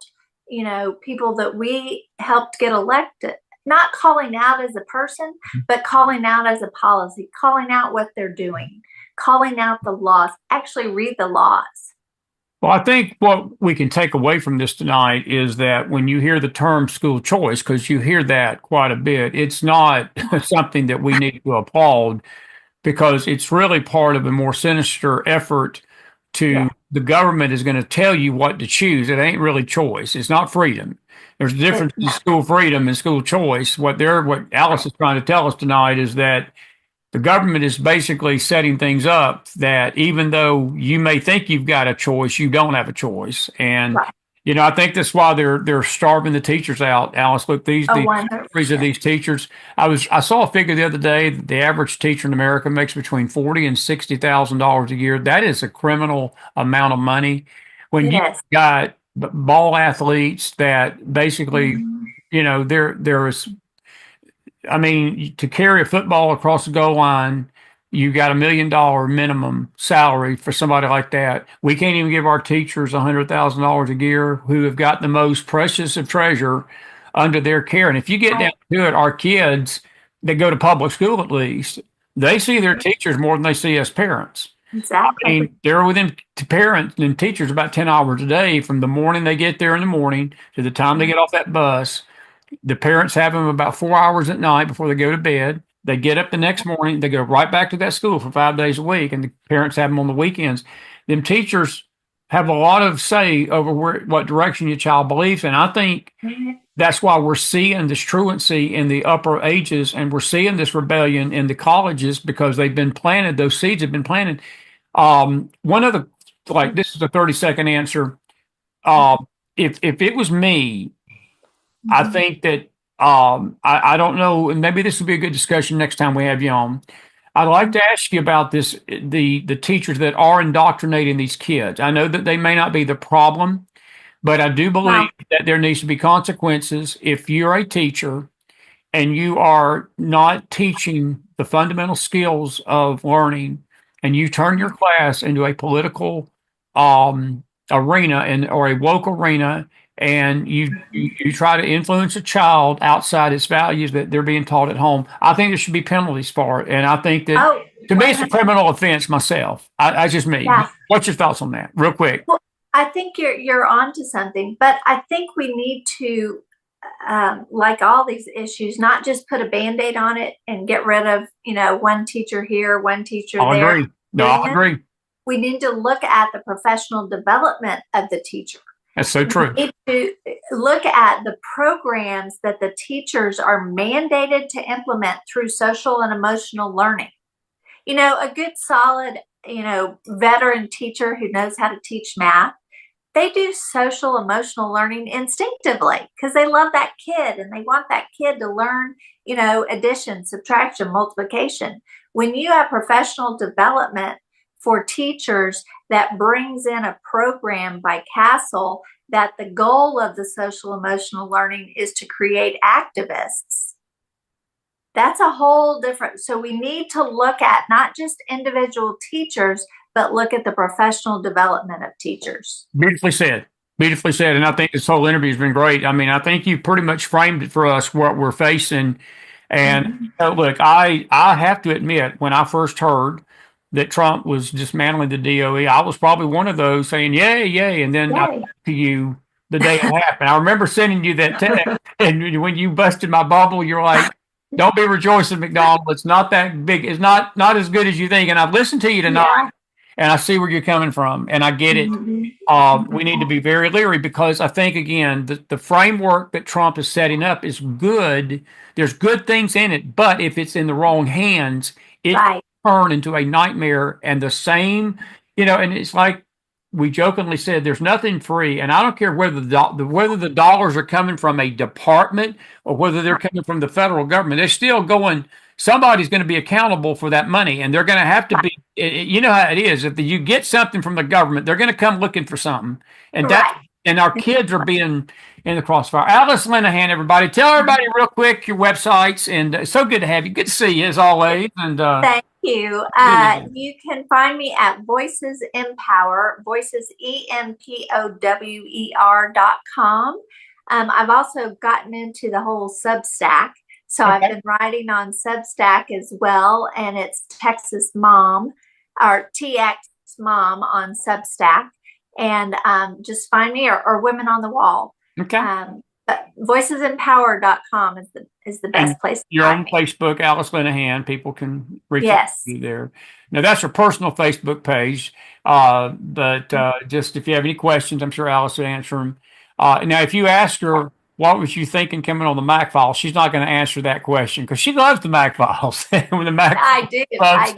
people that we helped get elected, not calling out as a person, but calling out as a policy, calling out what they're doing, calling out the laws, actually read the laws. Well, I think what we can take away from this tonight is that when you hear the term school choice, because you hear that quite a bit, it's not something that we need to applaud, because it's really part of a more sinister effort to the government is going to tell you what to choose. It ain't really choice. It's not freedom. There's a difference in school freedom and school choice. What Alice is trying to tell us tonight is that the government is basically setting things up that even though you may think you've got a choice, you don't have a choice. And I think that's why they're starving the teachers out. Alice, look, these stories of these teachers. I saw a figure the other day. The average teacher in America makes between $40,000 and $60,000 a year. That is a criminal amount of money. When you've got ball athletes that basically, there is. I mean, to carry a football across the goal line, you got $1 million minimum salary for somebody like that. We can't even give our teachers $100,000 a year who have got the most precious of treasure under their care. And if you get down to it, our kids that go to public school, at least, they see their teachers more than they see us parents. Exactly. I mean, they're within parents and teachers about 10 hours a day from the morning they get there in the morning to the time they get off that bus. The parents have them about 4 hours at night before they go to bed. They get up the next morning. They go right back to that school for 5 days a week, and the parents have them on the weekends. Them teachers have a lot of say over what direction your child believes in. I think that's why we're seeing this truancy in the upper ages, and we're seeing this rebellion in the colleges because they've been planted. Those seeds have been planted. One of the this is a 30-second answer. If it was me, I think that I don't know, and maybe this will be a good discussion next time we have you on. I'd like to ask you about this, the teachers that are indoctrinating these kids. I know that they may not be the problem, but I do believe that there needs to be consequences if you're a teacher and you are not teaching the fundamental skills of learning and you turn your class into a political arena or a woke arena, and you try to influence a child outside its values that they're being taught at home, I think there should be penalties for it. And I think that to me, it's a criminal offense myself. I just me. Yeah. What's your thoughts on that, real quick? Well, I think you're onto something, but I think we need to, like all these issues, not just put a Band-Aid on it and get rid of, one teacher here, one teacher there. I agree. No, I agree. We need to look at the professional development of the teacher. That's so true. We need to look at the programs that the teachers are mandated to implement through social and emotional learning. A good solid, veteran teacher who knows how to teach math, they do social emotional learning instinctively because they love that kid and they want that kid to learn, addition, subtraction, multiplication. When you have professional development for teachers that brings in a program by Castle that the goal of the social emotional learning is to create activists, that's a whole different. So we need to look at not just individual teachers, but look at the professional development of teachers. Beautifully said. Beautifully said. And I think this whole interview has been great. I mean, I think you pretty much framed it for us, what we're facing. And look, I have to admit, when I first heard that Trump was dismantling the DOE, I was probably one of those saying, yay, yay. And then I talked to you the day it happened. I remember sending you that text. And when you busted my bubble, you're like, don't be rejoicing, McDonald. It's not that big. It's not as good as you think. And I've listened to you tonight. And I see where you're coming from, and I get it. We need to be very leery because I think, again, the framework that Trump is setting up is good. There's good things in it, but if it's in the wrong hands, it can turn into a nightmare. And the same, and it's like we jokingly said, there's nothing free. And I don't care whether the dollars are coming from a department or whether they're coming from the federal government. They're still going. Somebody's going to be accountable for that money, and they're going to have to be. You know how it is. If you get something from the government, they're going to come looking for something, and and our kids are being in the crossfire. Alice Linahan, everybody, tell everybody real quick your websites, and it's so good to have you. Good to see you as always. And thank you. You can find me at Voices Empower, Voices EMPOWER.com. I've also gotten into the whole Substack. So I've been writing on Substack as well, and it's Texas Mom, or TX Mom on Substack. And just find me or Women on the Wall. Okay. But voicesempower.com is the best place. You're on Facebook, Alice Linahan. People can reach out to you there. Now, that's her personal Facebook page. But just if you have any questions, I'm sure Alice will answer them. Now, if you ask her, what was you thinking coming on the Mac Files? She's not going to answer that question because she loves the Mac Files. When the Mac I do. I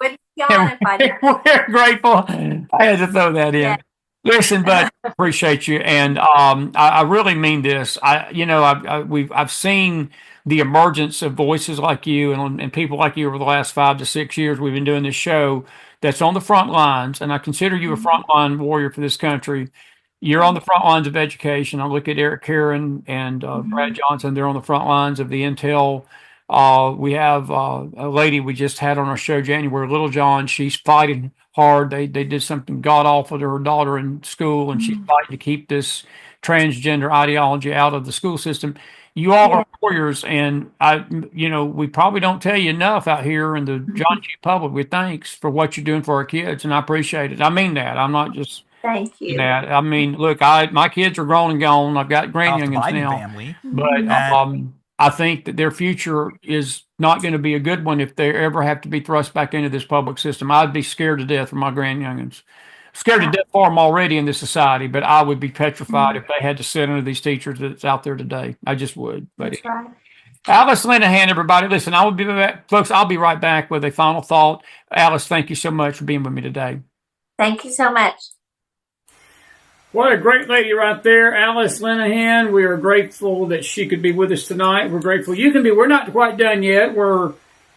wouldn't be on if I didn't. We're grateful. I had to throw that in. Yeah. Listen, but appreciate you, and I really mean this. I've seen the emergence of voices like you and people like you over the last 5 to 6 years. We've been doing this show that's on the front lines, and I consider you a frontline warrior for this country. You're on the front lines of education. I look at Eric Karen and Brad Johnson. They're on the front lines of the Intel. We have a lady we just had on our show, January, Little John. She's fighting hard. They did something god awful to her daughter in school, and she's fighting to keep this transgender ideology out of the school system. You all are warriors, and we probably don't tell you enough out here in the John Q. public with thanks for what you're doing for our kids, and I appreciate it. I mean that. I'm not just. Thank you. That. I mean, look, my kids are grown and gone. I've got grandyoungins now, family. But I think that their future is not going to be a good one if they ever have to be thrust back into this public system. I'd be scared to death for my grandyoungins. Scared to death for them already in this society, but I would be petrified if they had to sit under these teachers that's out there today. I just would. But that's right. Alice Linahan, everybody. Listen, I will be back, folks. I'll be right back with a final thought. Alice, thank you so much for being with me today. Thank you so much. What a great lady right there, Alice Linahan. We are grateful that she could be with us tonight. We're grateful you can be. We're not quite done yet.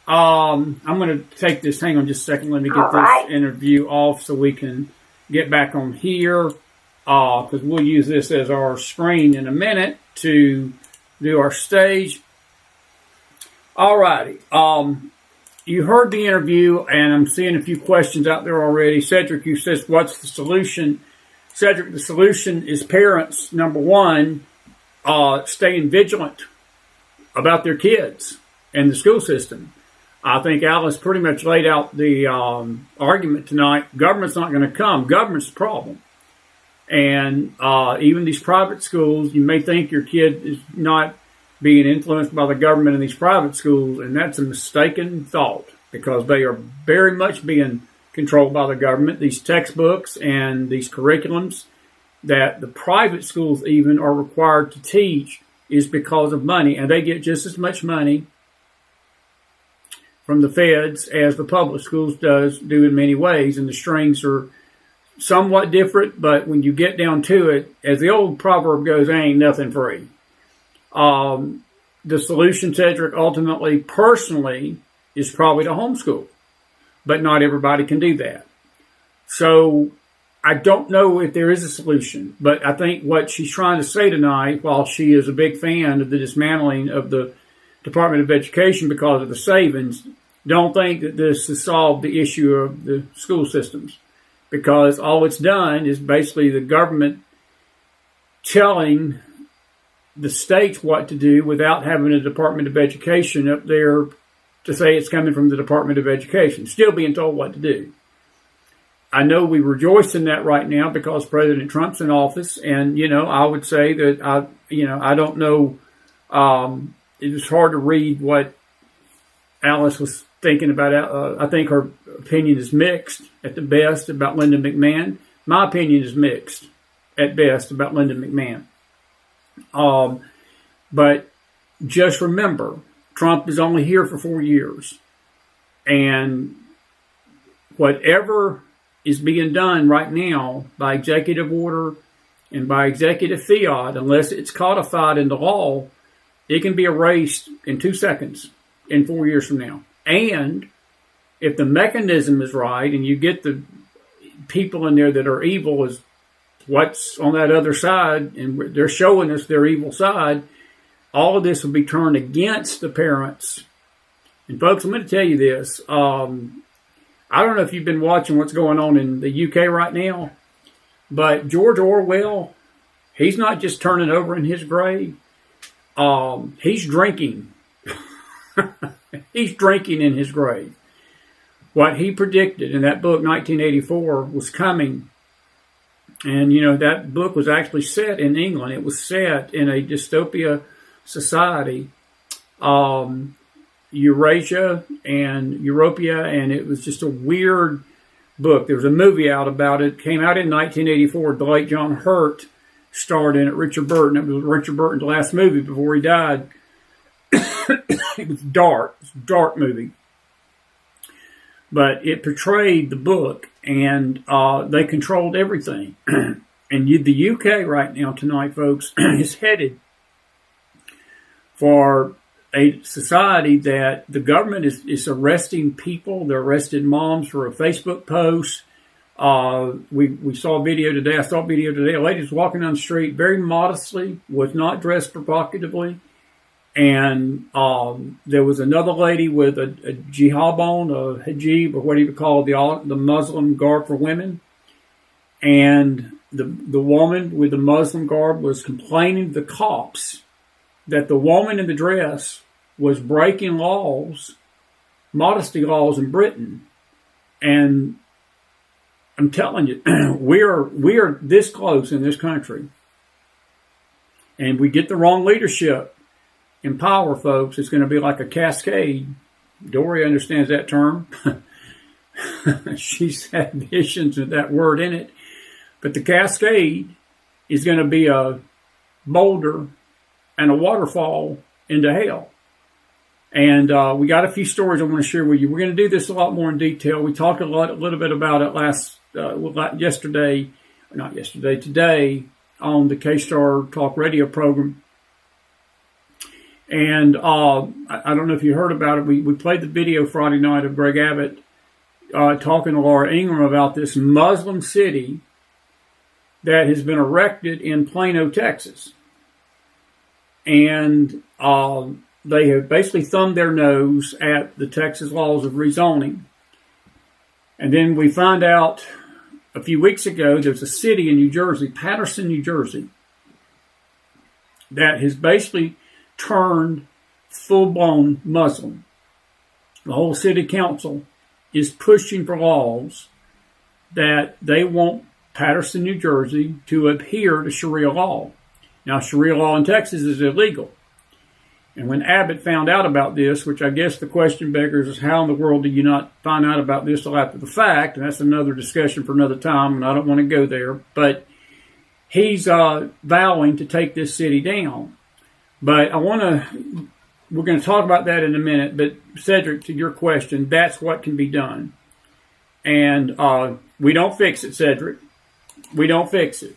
I'm going to take this. Hang on just a second. Let me get this interview off so we can get back on here because we'll use this as our screen in a minute to do our stage. All righty. you heard the interview, and I'm seeing a few questions out there already. Cedric, you says, what's the solution? Cedric, the solution is parents, number one, staying vigilant about their kids and the school system. I think Alice pretty much laid out the argument tonight. Government's not going to come. Government's the problem. And even these private schools, you may think your kid is not being influenced by the government in these private schools, and that's a mistaken thought, because they are very much being controlled by the government. These textbooks and these curriculums that the private schools even are required to teach is because of money, and they get just as much money from the feds as the public schools do in many ways, and the strings are somewhat different, but when you get down to it, as the old proverb goes, ain't nothing free. The solution, Cedric, ultimately, personally, is probably to homeschool, but not everybody can do that. So I don't know if there is a solution, but I think what she's trying to say tonight, while she is a big fan of the dismantling of the Department of Education because of the savings, don't think that this has solved the issue of the school systems, because all it's done is basically the government telling the states what to do without having a Department of Education up there to say it's coming from the Department of Education, still being told what to do. I know we rejoice in that right now because President Trump's in office, and, I would say that I don't know, it was hard to read what Alice was thinking about. I think her opinion is mixed at the best about Linda McMahon. My opinion is mixed at best about Linda McMahon. But just remember, Trump is only here for 4 years. And whatever is being done right now by executive order and by executive fiat, unless it's codified into law, it can be erased in 2 seconds in 4 years from now. And if the mechanism is right and you get the people in there that are evil as what's on that other side, and they're showing us their evil side, all of this will be turned against the parents. And folks, I'm going to tell you this. I don't know if you've been watching what's going on in the UK right now, but George Orwell, he's not just turning over in his grave. He's drinking. He's drinking in his grave. What he predicted in that book, 1984, was coming. And, that book was actually set in England. It was set in a dystopia society, Eurasia and Europia, and it was just a weird book. There was a movie out about it. It came out in 1984. The late John Hurt starred in it, Richard Burton. It was Richard Burton's last movie before he died. It was dark. It's a dark movie. But it portrayed the book, and they controlled everything. And the UK right now, tonight, folks, is headed for a society that the government is arresting people. They're arresting moms for a Facebook post. We saw a video today. I saw a video today. A lady was walking down the street very modestly, was not dressed provocatively. And there was another lady with a jihab on, a hijab, or what do you call it, the Muslim garb for women. And the woman with the Muslim garb was complaining to the cops that the woman in the dress was breaking laws, modesty laws in Britain. And I'm telling you, we are this close in this country. And we get the wrong leadership in power, folks, it's going to be like a cascade. Dory understands that term. She's had visions with that word in it. But the cascade is going to be a boulder and a waterfall into hell. And we got a few stories I want to share with you. We're going to do this a lot more in detail. We talked a little bit about it today on the K-Star Talk Radio program. And I don't know if you heard about it. We played the video Friday night of Greg Abbott talking to Laura Ingraham about this Muslim city that has been erected in Plano, Texas. And they have basically thumbed their nose at the Texas laws of rezoning. And then we find out a few weeks ago, there's a city in New Jersey, Paterson, New Jersey, that has basically turned full-blown Muslim. The whole city council is pushing for laws that they want Paterson, New Jersey, to adhere to Sharia law. Now, Sharia law in Texas is illegal. And when Abbott found out about this, which I guess the question beggars is, how in the world do you not find out about this till after the fact? And that's another discussion for another time, and I don't want to go there. But he's vowing to take this city down. But we're going to talk about that in a minute. But Cedric, to your question, that's what can be done. And we don't fix it, Cedric. We don't fix it.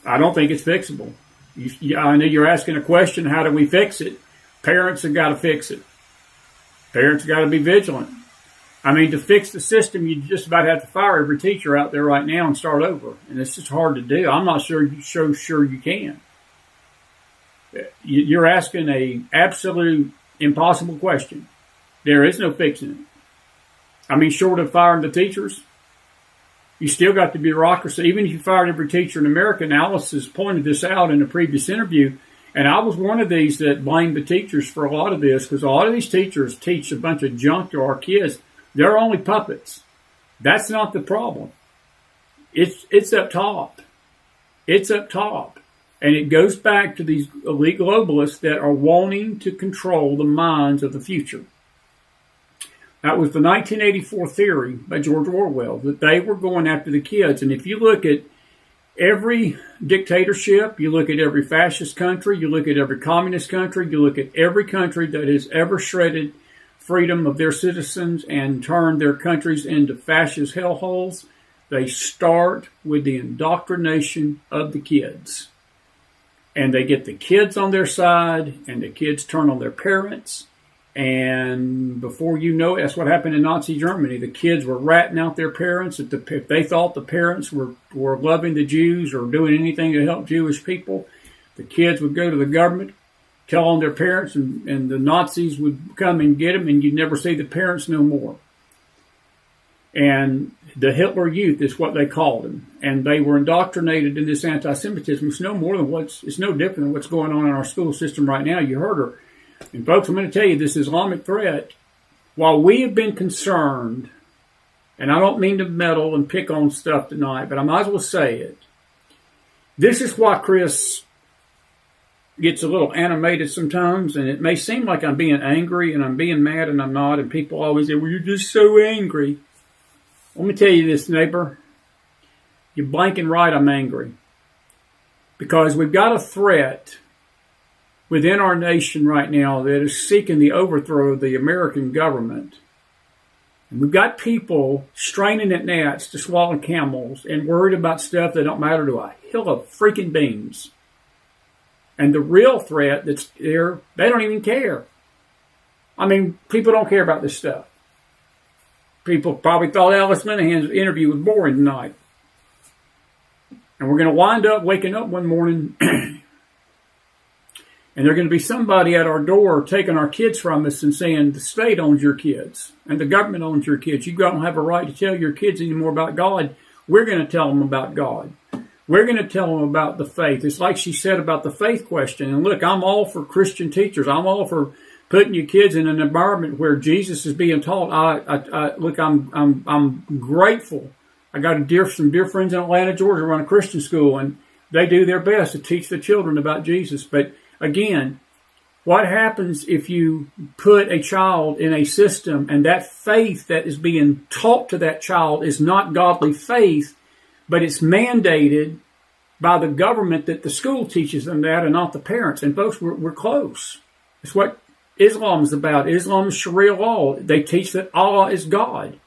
I don't think it's fixable. I know you're asking a question, how do we fix it? Parents have got to fix it. Parents have got to be vigilant. I mean, to fix the system, you just about have to fire every teacher out there right now and start over. And it's just hard to do. I'm not sure you can. You're asking a absolute impossible question. There is no fixing it. I mean, short of firing the teachers, you still got the bureaucracy. Even if you fired every teacher in America, and Alice has pointed this out in a previous interview, and I was one of these that blamed the teachers for a lot of this, because a lot of these teachers teach a bunch of junk to our kids. They're only puppets. That's not the problem. It's up top. It's up top. And it goes back to these elite globalists that are wanting to control the minds of the future. That was the 1984 theory by George Orwell, that they were going after the kids. And if you look at every dictatorship, you look at every fascist country, you look at every communist country, you look at every country that has ever shredded freedom of their citizens and turned their countries into fascist hellholes, they start with the indoctrination of the kids. And they get the kids on their side, and the kids turn on their parents. And before you know it, that's what happened in Nazi Germany. The kids were ratting out their parents. If they thought the parents were loving the Jews or doing anything to help Jewish people, the kids would go to the government, tell on their parents, and the Nazis would come and get them, and you'd never see the parents no more. And the Hitler Youth is what they called them. And they were indoctrinated in this anti-Semitism. It's no different than what's going on in our school system right now. You heard her. And folks, I'm going to tell you, this Islamic threat, while we have been concerned, and I don't mean to meddle and pick on stuff tonight, but I might as well say it. This is why Chris gets a little animated sometimes, and it may seem like I'm being angry and I'm being mad, and I'm not, and people always say, well, you're just so angry. Let me tell you this, neighbor. You're blanking right, I'm angry. Because we've got a threat within our nation right now that is seeking the overthrow of the American government. And we've got people straining at gnats to swallow camels and worried about stuff that don't matter to a hill of freaking beans. And the real threat that's there, they don't even care. I mean, people don't care about this stuff. People probably thought Alice Linahan's interview was boring tonight. And we're going to wind up waking up one morning and there's going to be somebody at our door taking our kids from us and saying the state owns your kids and the government owns your kids. You don't have a right to tell your kids anymore about God. We're going to tell them about God. We're going to tell them about the faith. It's like she said about the faith question. And look, I'm all for Christian teachers. I'm all for putting your kids in an environment where Jesus is being taught. I'm grateful. I got some dear friends in Atlanta, Georgia, run a Christian school, and they do their best to teach the children about Jesus. But again, what happens if you put a child in a system and that faith that is being taught to that child is not godly faith, but it's mandated by the government that the school teaches them that and not the parents? And folks, we're close. It's what Islam is about. Islam is Sharia law. They teach that Allah is God.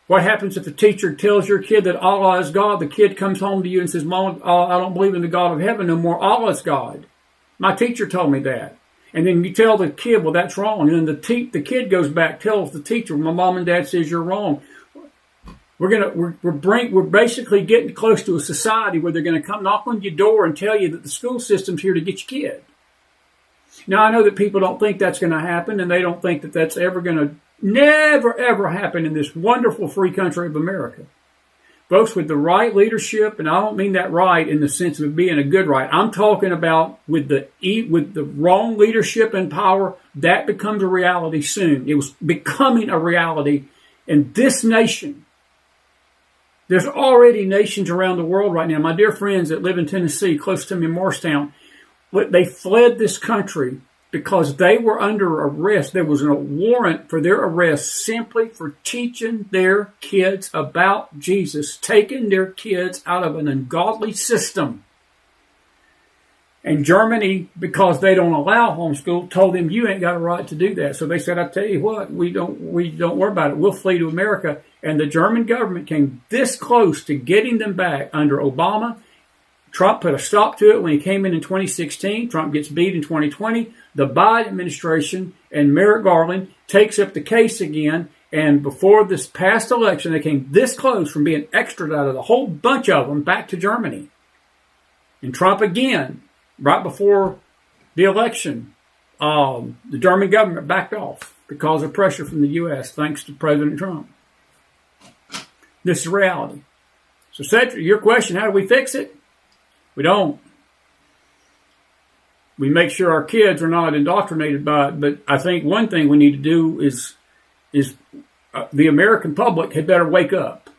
What happens if the teacher tells your kid that Allah is God? The kid comes home to you and says, Mom, I don't believe in the God of heaven no more. Allah is God. My teacher told me that. And then you tell the kid, well, that's wrong. And then the kid goes back, tells the teacher, my mom and dad says you're wrong. We're basically getting close to a society where they're going to come knock on your door and tell you that the school system's here to get your kid. Now, I know that people don't think that's going to happen, and they don't think that that's ever going to never, ever happen in this wonderful free country of America. Folks, with the right leadership, and I don't mean that right in the sense of being a good right. I'm talking about with the wrong leadership and power, that becomes a reality soon. It was becoming a reality in this nation. There's already nations around the world right now. My dear friends that live in Tennessee, close to me in Morristown, they fled this country because they were under arrest. There was a warrant for their arrest simply for teaching their kids about Jesus, taking their kids out of an ungodly system. And Germany, because they don't allow homeschool, told them, you ain't got a right to do that. So they said, I tell you what, we don't worry about it. We'll flee to America. And the German government came this close to getting them back under Obama. Trump put a stop to it when he came in 2016. Trump gets beat in 2020. The Biden administration and Merrick Garland takes up the case again. And before this past election, they came this close from being extradited, a whole bunch of them, back to Germany. And Trump again, right before the election, the German government backed off because of pressure from the U.S., thanks to President Trump. This is reality. So, Cedric, your question, how do we fix it? We don't. We make sure our kids are not indoctrinated by it. But I think one thing we need to do is the American public had better wake up.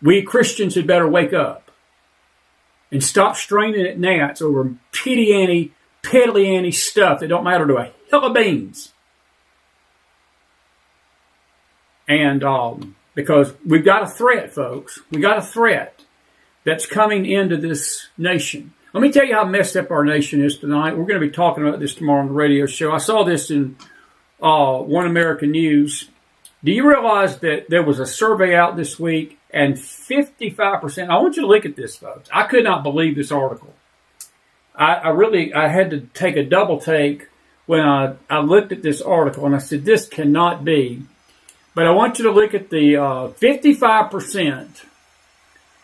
We Christians had better wake up and stop straining at gnats over piddly-ante stuff that don't matter to a hill of beans. And because we've got a threat, folks. We got a threat that's coming into this nation. Let me tell you how messed up our nation is tonight. We're going to be talking about this tomorrow on the radio show. I saw this in One American News. Do you realize that there was a survey out this week and 55%, I want you to look at this, folks. I could not believe this article. I had to take a double take when I looked at this article, and I said, this cannot be. But I want you to look at the 55%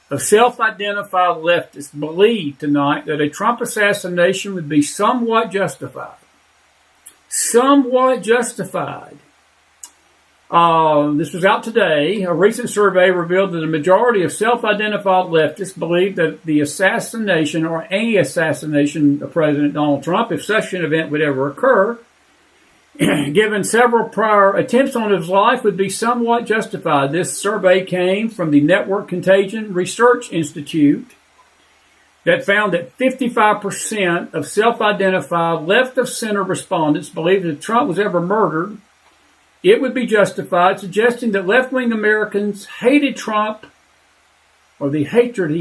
of self-identified leftists believe tonight that a Trump assassination would be somewhat justified. Somewhat justified. This was out today. A recent survey revealed that a majority of self-identified leftists believe that the assassination or any assassination of President Donald Trump, if such an event would ever occur, given several prior attempts on his life, would be somewhat justified. This survey came from the Network Contagion Research Institute that found that 55% of self-identified left-of-center respondents believed that if Trump was ever murdered, it would be justified, suggesting that left-wing Americans hated Trump, or the hatred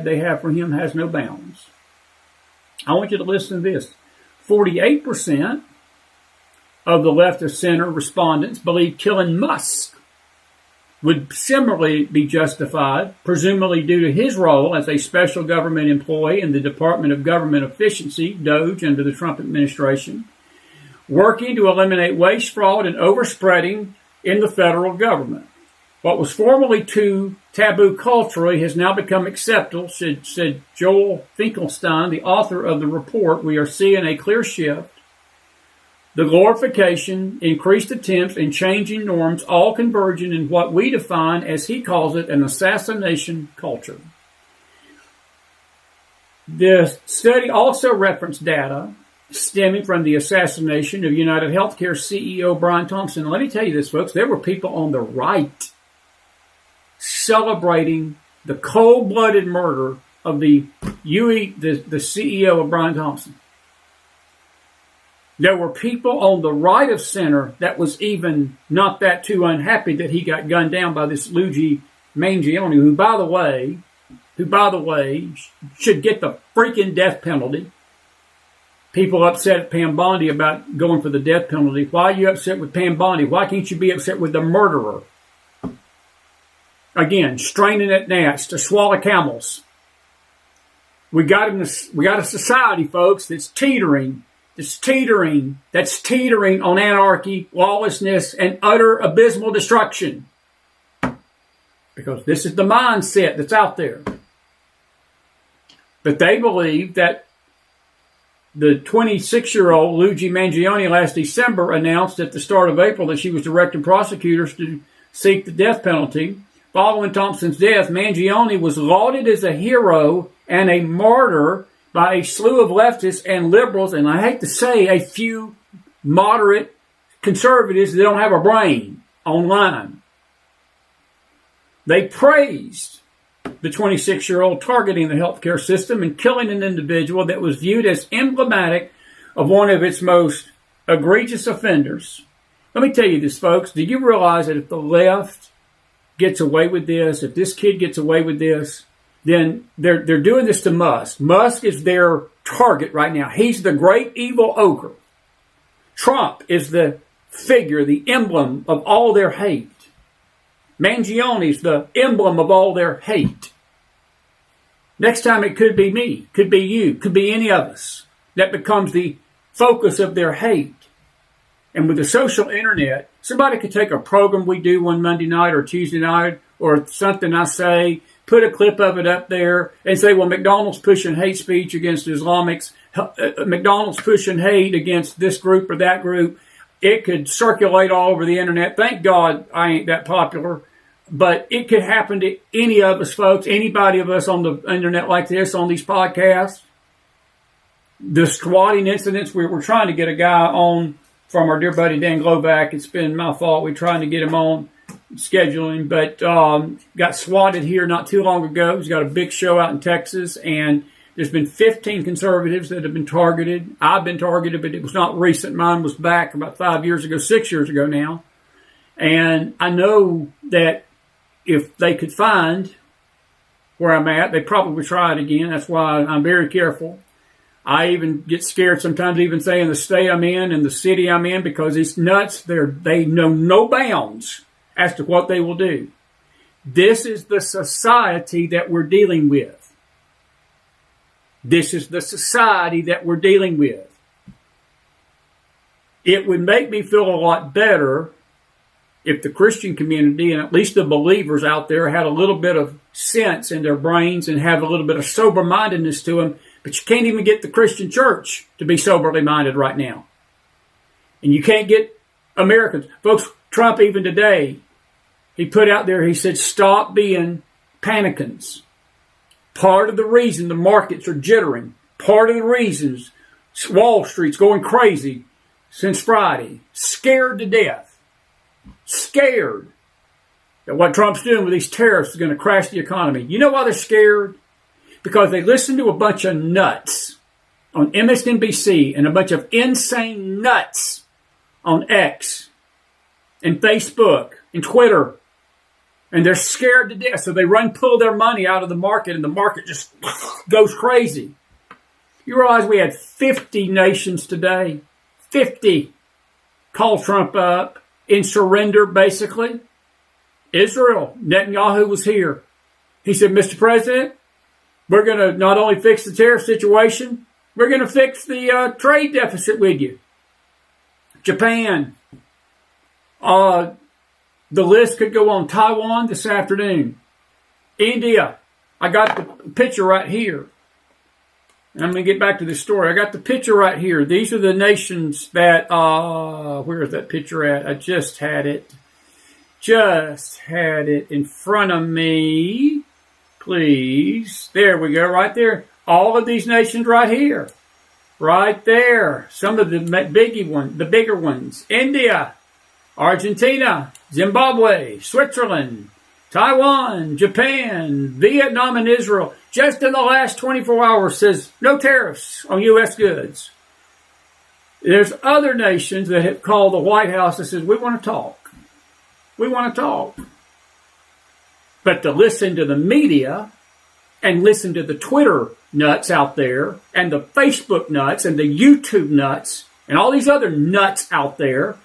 they have for him has no bounds. I want you to listen to this. 48% of the left-of-center respondents believe killing Musk would similarly be justified, presumably due to his role as a special government employee in the Department of Government Efficiency, DOGE, under the Trump administration, working to eliminate waste, fraud, and overspreading in the federal government. What was formerly too taboo culturally has now become acceptable, said Joel Finkelstein, the author of the report. We are seeing a clear shift. The glorification, increased attempts, and changing norms all converging in what we define, as he calls it, an assassination culture. The study also referenced data stemming from the assassination of United Healthcare CEO Brian Thompson. And let me tell you this, folks, there were people on the right celebrating the cold-blooded murder of the CEO of Brian Thompson. There were people on the right of center that was even not that too unhappy that he got gunned down by this Luigi Mangione, who, by the way, should get the freaking death penalty. People upset at Pam Bondi about going for the death penalty. Why are you upset with Pam Bondi? Why can't you be upset with the murderer? Again, straining at gnats to swallow camels. We got a society, folks, that's teetering on anarchy, lawlessness, and utter abysmal destruction. Because this is the mindset that's out there. But they believe that The 26-year-old Luigi Mangione last December announced at the start of April that she was directing prosecutors to seek the death penalty. Following Thompson's death, Mangione was lauded as a hero and a martyr by a slew of leftists and liberals, and I hate to say a few moderate conservatives that don't have a brain online. They praised the 26-year-old targeting the healthcare system and killing an individual that was viewed as emblematic of one of its most egregious offenders. Let me tell you this, folks. Do you realize that if the left gets away with this, if this kid gets away with this, then they're doing this to Musk. Musk is their target right now. He's the great evil ogre. Trump is the figure, the emblem of all their hate. Mangione's the emblem of all their hate. Next time it could be me, could be you, could be any of us. That becomes the focus of their hate. And with the social internet, somebody could take a program we do one Monday night or Tuesday night or something I say, put a clip of it up there and say, well, McDonald's pushing hate speech against Islamics. McDonald's pushing hate against this group or that group. It could circulate all over the internet. Thank God I ain't that popular. But it could happen to any of us, folks, anybody of us on the internet like this, on these podcasts. The squatting incidents, we're trying to get a guy on from our dear buddy Dan Globack. It's been my fault. We're trying to get him on scheduling, but got swatted here not too long ago. He's got a big show out in Texas, and there's been 15 conservatives that have been targeted. I've been targeted, but it was not recent. Mine was back about 5 years ago, 6 years ago now. And I know that if they could find where I'm at, they probably would try it again. That's why I'm very careful. I even get scared sometimes even saying the state I'm in and the city I'm in because it's nuts. They know no bounds as to what they will do. This is the society that we're dealing with. This is the society that we're dealing with. It would make me feel a lot better if the Christian community and at least the believers out there had a little bit of sense in their brains and have a little bit of sober-mindedness to them. But you can't even get the Christian church to be soberly minded right now. And you can't get Americans. Folks, Trump even today, he put out there, he said, stop being panicans. Part of the reason the markets are jittering, part of the reasons Wall Street's going crazy since Friday, scared to death, scared that what Trump's doing with these tariffs is going to crash the economy. You know why they're scared? Because they listen to a bunch of nuts on MSNBC and a bunch of insane nuts on X and Facebook and Twitter. And they're scared to death. So they pull their money out of the market and the market just goes crazy. You realize we had 50 nations today, 50 called Trump up in surrender, basically. Israel, Netanyahu was here. He said, Mr. President, we're going to not only fix the tariff situation, we're going to fix the trade deficit with you. Japan. The list could go on. Taiwan this afternoon. India. I got the picture right here. And I'm going to get back to this story. I got the picture right here. These are the nations that, where is that picture at? I just had it. Just had it in front of me. Please. There we go, right there. All of these nations right here. Right there. Some of the bigger ones. India, Argentina, Zimbabwe, Switzerland, Taiwan, Japan, Vietnam, and Israel. Just in the last 24 hours says no tariffs on U.S. goods. There's other nations that have called the White House and says, we want to talk. We want to talk. But to listen to the media and listen to the Twitter nuts out there and the Facebook nuts and the YouTube nuts and all these other nuts out there,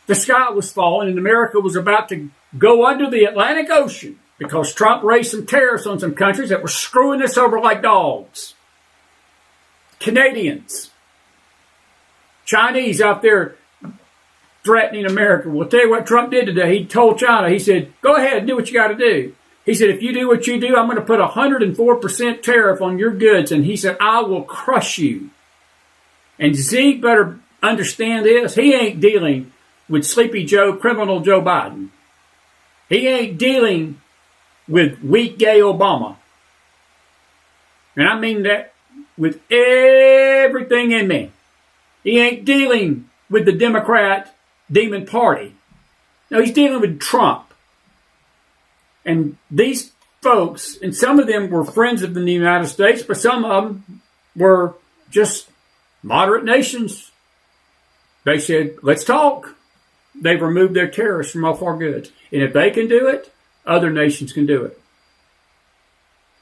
the sky was falling and America was about to go under the Atlantic Ocean because Trump raised some tariffs on some countries that were screwing us over like dogs. Canadians, Chinese out there threatening America. Well, I'll tell you what Trump did today. He told China, he said, go ahead and do what you got to do. He said, if you do what you do, I'm going to put 104% tariff on your goods. And he said, I will crush you. And Zeke better understand this. He ain't dealing with Sleepy Joe, criminal Joe Biden. He ain't dealing with weak gay Obama. And I mean that with everything in me. He ain't dealing with the Democrat demon party. No, he's dealing with Trump. And these folks, and some of them were friends of the United States, but some of them were just moderate nations. They said, let's talk. They've removed their terrorists from off our goods. And if they can do it, other nations can do it.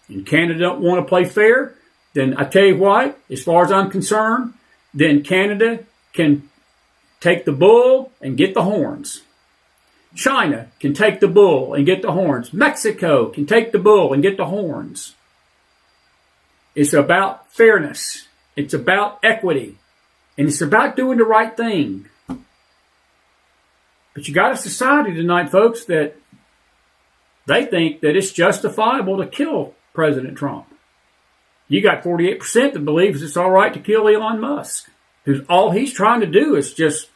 And Canada don't want to play fair, then I tell you what, as far as I'm concerned, then Canada can take the bull and get the horns. China can take the bull and get the horns. Mexico can take the bull and get the horns. It's about fairness. It's about equity. And it's about doing the right thing. But you got a society tonight, folks, that they think that it's justifiable to kill President Trump. You got 48% that believes it's all right to kill Elon Musk, who's all he's trying to do is just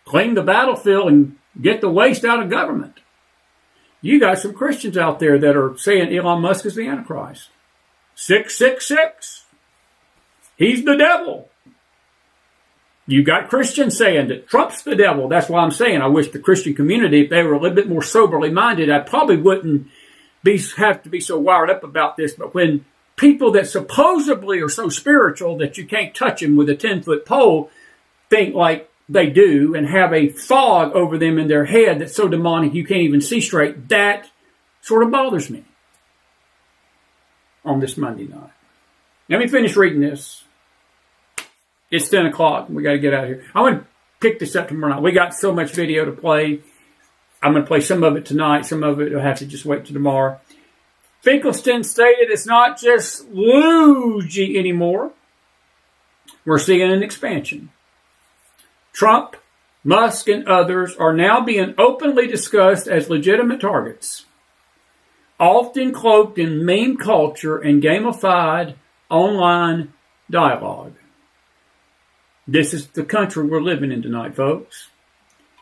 claim the battlefield and get the waste out of government. You got some Christians out there that are saying Elon Musk is the Antichrist. 666. He's the devil. You got Christians saying that Trump's the devil. That's why I'm saying I wish the Christian community, if they were a little bit more soberly minded, I probably wouldn't have to be so wired up about this. But when people that supposedly are so spiritual that you can't touch them with a 10-foot pole think like they do and have a fog over them in their head that's so demonic you can't even see straight, that sort of bothers me on this Monday night. Let me finish reading this. It's 10 o'clock. We got to get out of here. I'm going to pick this up tomorrow night. We got so much video to play. I'm going to play some of it tonight. Some of it will have to just wait till tomorrow. Finkelstein stated it's not just Luigi anymore. We're seeing an expansion. Trump, Musk, and others are now being openly discussed as legitimate targets, often cloaked in meme culture and gamified online dialogue. This is the country we're living in tonight, folks.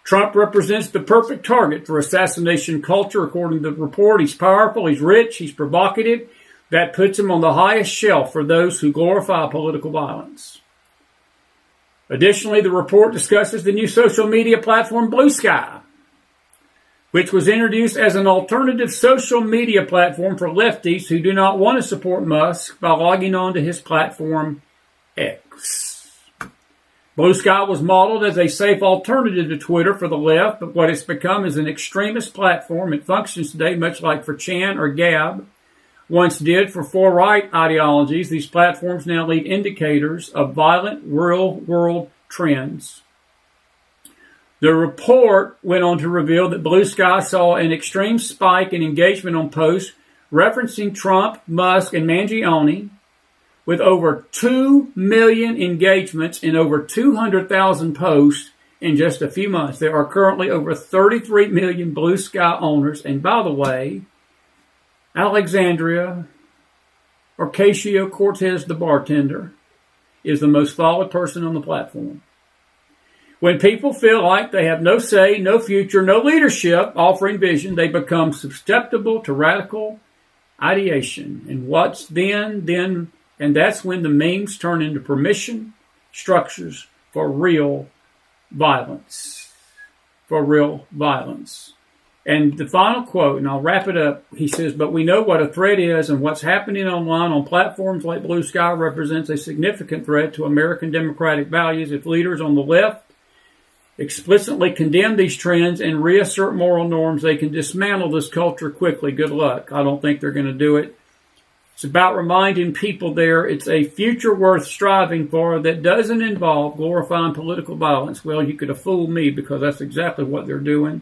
Trump represents the perfect target for assassination culture, according to the report. He's powerful, he's rich, he's provocative. That puts him on the highest shelf for those who glorify political violence. Additionally, the report discusses the new social media platform Blue Sky, which was introduced as an alternative social media platform for lefties who do not want to support Musk by logging on to his platform X. Blue Sky was modeled as a safe alternative to Twitter for the left, but what it's become is an extremist platform. It functions today much like 4chan or Gab once did for far-right ideologies. These platforms now lead indicators of violent real-world trends. The report went on to reveal that Blue Sky saw an extreme spike in engagement on posts referencing Trump, Musk, and Mangione, with over 2 million engagements and over 200,000 posts in just a few months. There are currently over 33 million Blue Sky owners. And by the way, Alexandria Ocasio-Cortez, the bartender, is the most followed person on the platform. When people feel like they have no say, no future, no leadership offering vision, they become susceptible to radical ideation. And and that's when the memes turn into permission structures for real violence. For real violence. And the final quote, and I'll wrap it up, he says, but we know what a threat is, and what's happening online on platforms like Blue Sky represents a significant threat to American democratic values. If leaders on the left explicitly condemn these trends and reassert moral norms, they can dismantle this culture quickly. Good luck. I don't think they're going to do it. It's about reminding people there it's a future worth striving for that doesn't involve glorifying political violence. Well, you could have fooled me, because that's exactly what they're doing.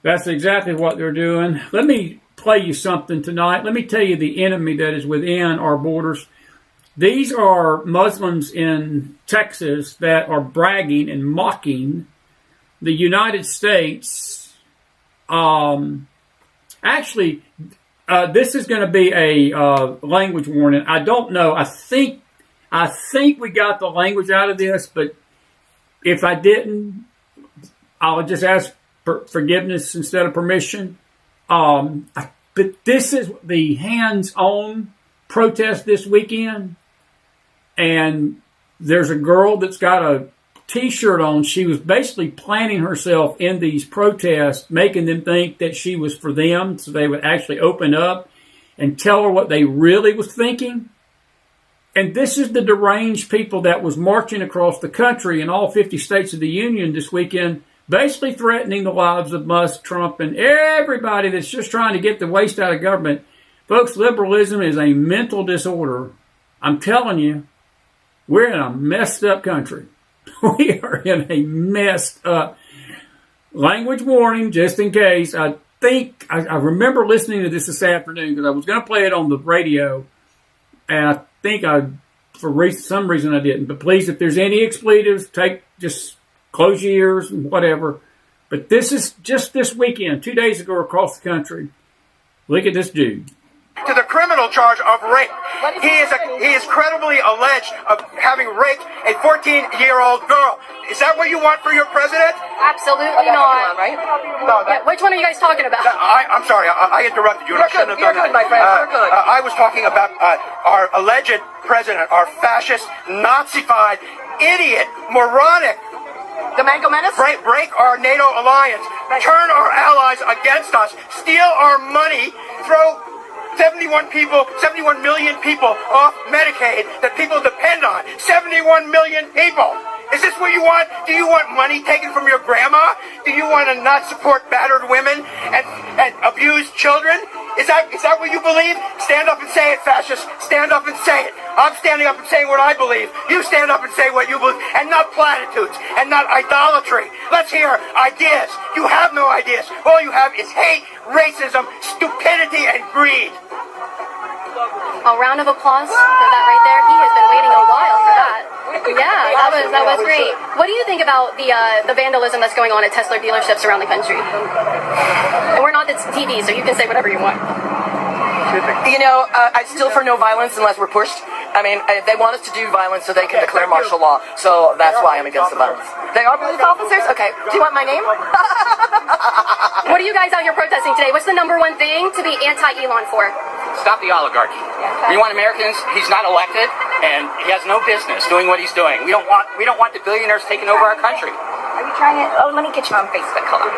That's exactly what they're doing. Let me play you something tonight. Let me tell you the enemy that is within our borders. These are Muslims in Texas that are bragging and mocking the United States. This is going to be a language warning. I don't know. I I think we got the language out of this, but if I didn't, I'll just ask for forgiveness instead of permission. But this is the hands-on protest this weekend, and there's a girl that's got a T-shirt on. She was basically planting herself in these protests, making them think that she was for them, so they would actually open up and tell her what they really was thinking. And this is the deranged people that was marching across the country in all 50 states of the Union this weekend, basically threatening the lives of Musk, Trump, and everybody that's just trying to get the waste out of government. Folks, liberalism is a mental disorder. I'm telling you, we're in a messed up country. We are in a messed up language warning, just in case. I think I remember listening to this afternoon because I was going to play it on the radio, and I think for some reason I didn't. But please, if there's any expletives, just close your ears and whatever. But this is just this weekend, 2 days ago across the country. Look at this dude. To the criminal charge of rape. He is credibly alleged of having raped a 14-year-old girl. Is that what you want for your president? Absolutely not. Right? Yeah, which one are you guys talking about? I'm sorry, I interrupted you. You're good, my friend. You're good. I was talking about our alleged president, our fascist, Nazified, idiot, moronic. The Manco Menace? Break our NATO alliance, turn our allies against us, steal our money, throw 71 million people off Medicaid that people depend on. 71 million people. Is this what you want? Do you want money taken from your grandma? Do you want to not support battered women and abused children? Is that what you believe? Stand up and say it, fascists. Stand up and say it. I'm standing up and saying what I believe. You stand up and say what you believe, and not platitudes, and not idolatry. Let's hear ideas. You have no ideas. All you have is hate, racism, stupidity, and greed. A round of applause for that right there. He has been waiting a while for that. Yeah, that was great. What do you think about the vandalism that's going on at Tesla dealerships around the country? And we're not the TV, so you can say whatever you want. You know, I'm still for no violence unless we're pushed. I mean, they want us to do violence so they can declare martial law. So that's why I'm against the violence. They are police officers? Okay. Do you want my name? What are you guys out here protesting today? What's the number one thing to be anti-Elon for? Stop the oligarchy. We want Americans. He's not elected, and he has no business doing what he's doing. We don't want the billionaires taking over our country. Are you trying it? Oh, let me get you on Facebook. Hold on.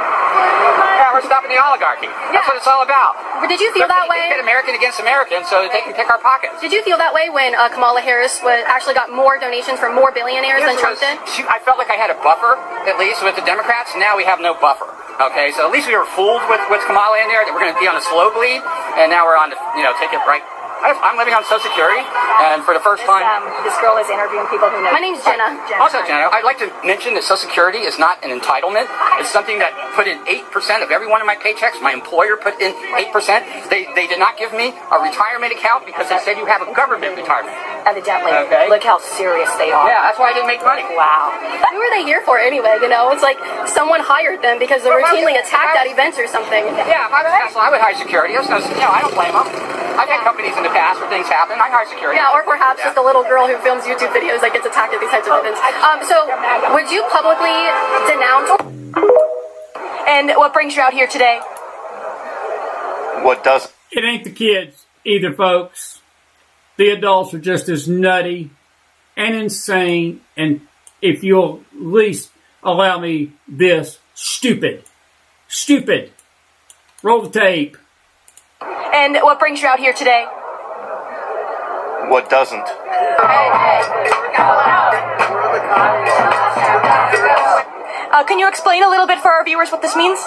Yeah, we're stopping the oligarchy. That's what it's all about. But did you feel that way? They pit American against American so that they can pick our pockets. Did you feel that way when Kamala Harris actually got more donations from more billionaires than Trump did? I felt like I had a buffer, at least with the Democrats. Now we have no buffer. Okay, so at least we were fooled with Kamala in there that we're going to be on a slow bleed, and now we're on to take it right. I'm living on Social Security, and for the first time... This girl is interviewing people who know... My name's Jenna. Also, Jenna, I'd like to mention that Social Security is not an entitlement. It's something that put in 8% of every one of my paychecks. My employer put in 8%. They did not give me a retirement account because they said you have a government retirement. Evidently. Okay. Look how serious they are. Yeah, that's why I didn't make money. Wow. Who are they here for anyway? It's like someone hired them because they're routinely attacked at events or something. Yeah, if I was Tesla, I would hire security. I don't blame them. I've had companies in the past where things happen. I hire security. Yeah, or perhaps just a little girl who films YouTube videos that gets attacked at these types of events. So, would you publicly denounce? And what brings you out here today? What doesn't? It ain't the kids either, folks. The adults are just as nutty and insane, and if you'll at least allow me this, stupid. Stupid. Roll the tape. And what brings you out here today? What doesn't? Can you explain a little bit for our viewers what this means?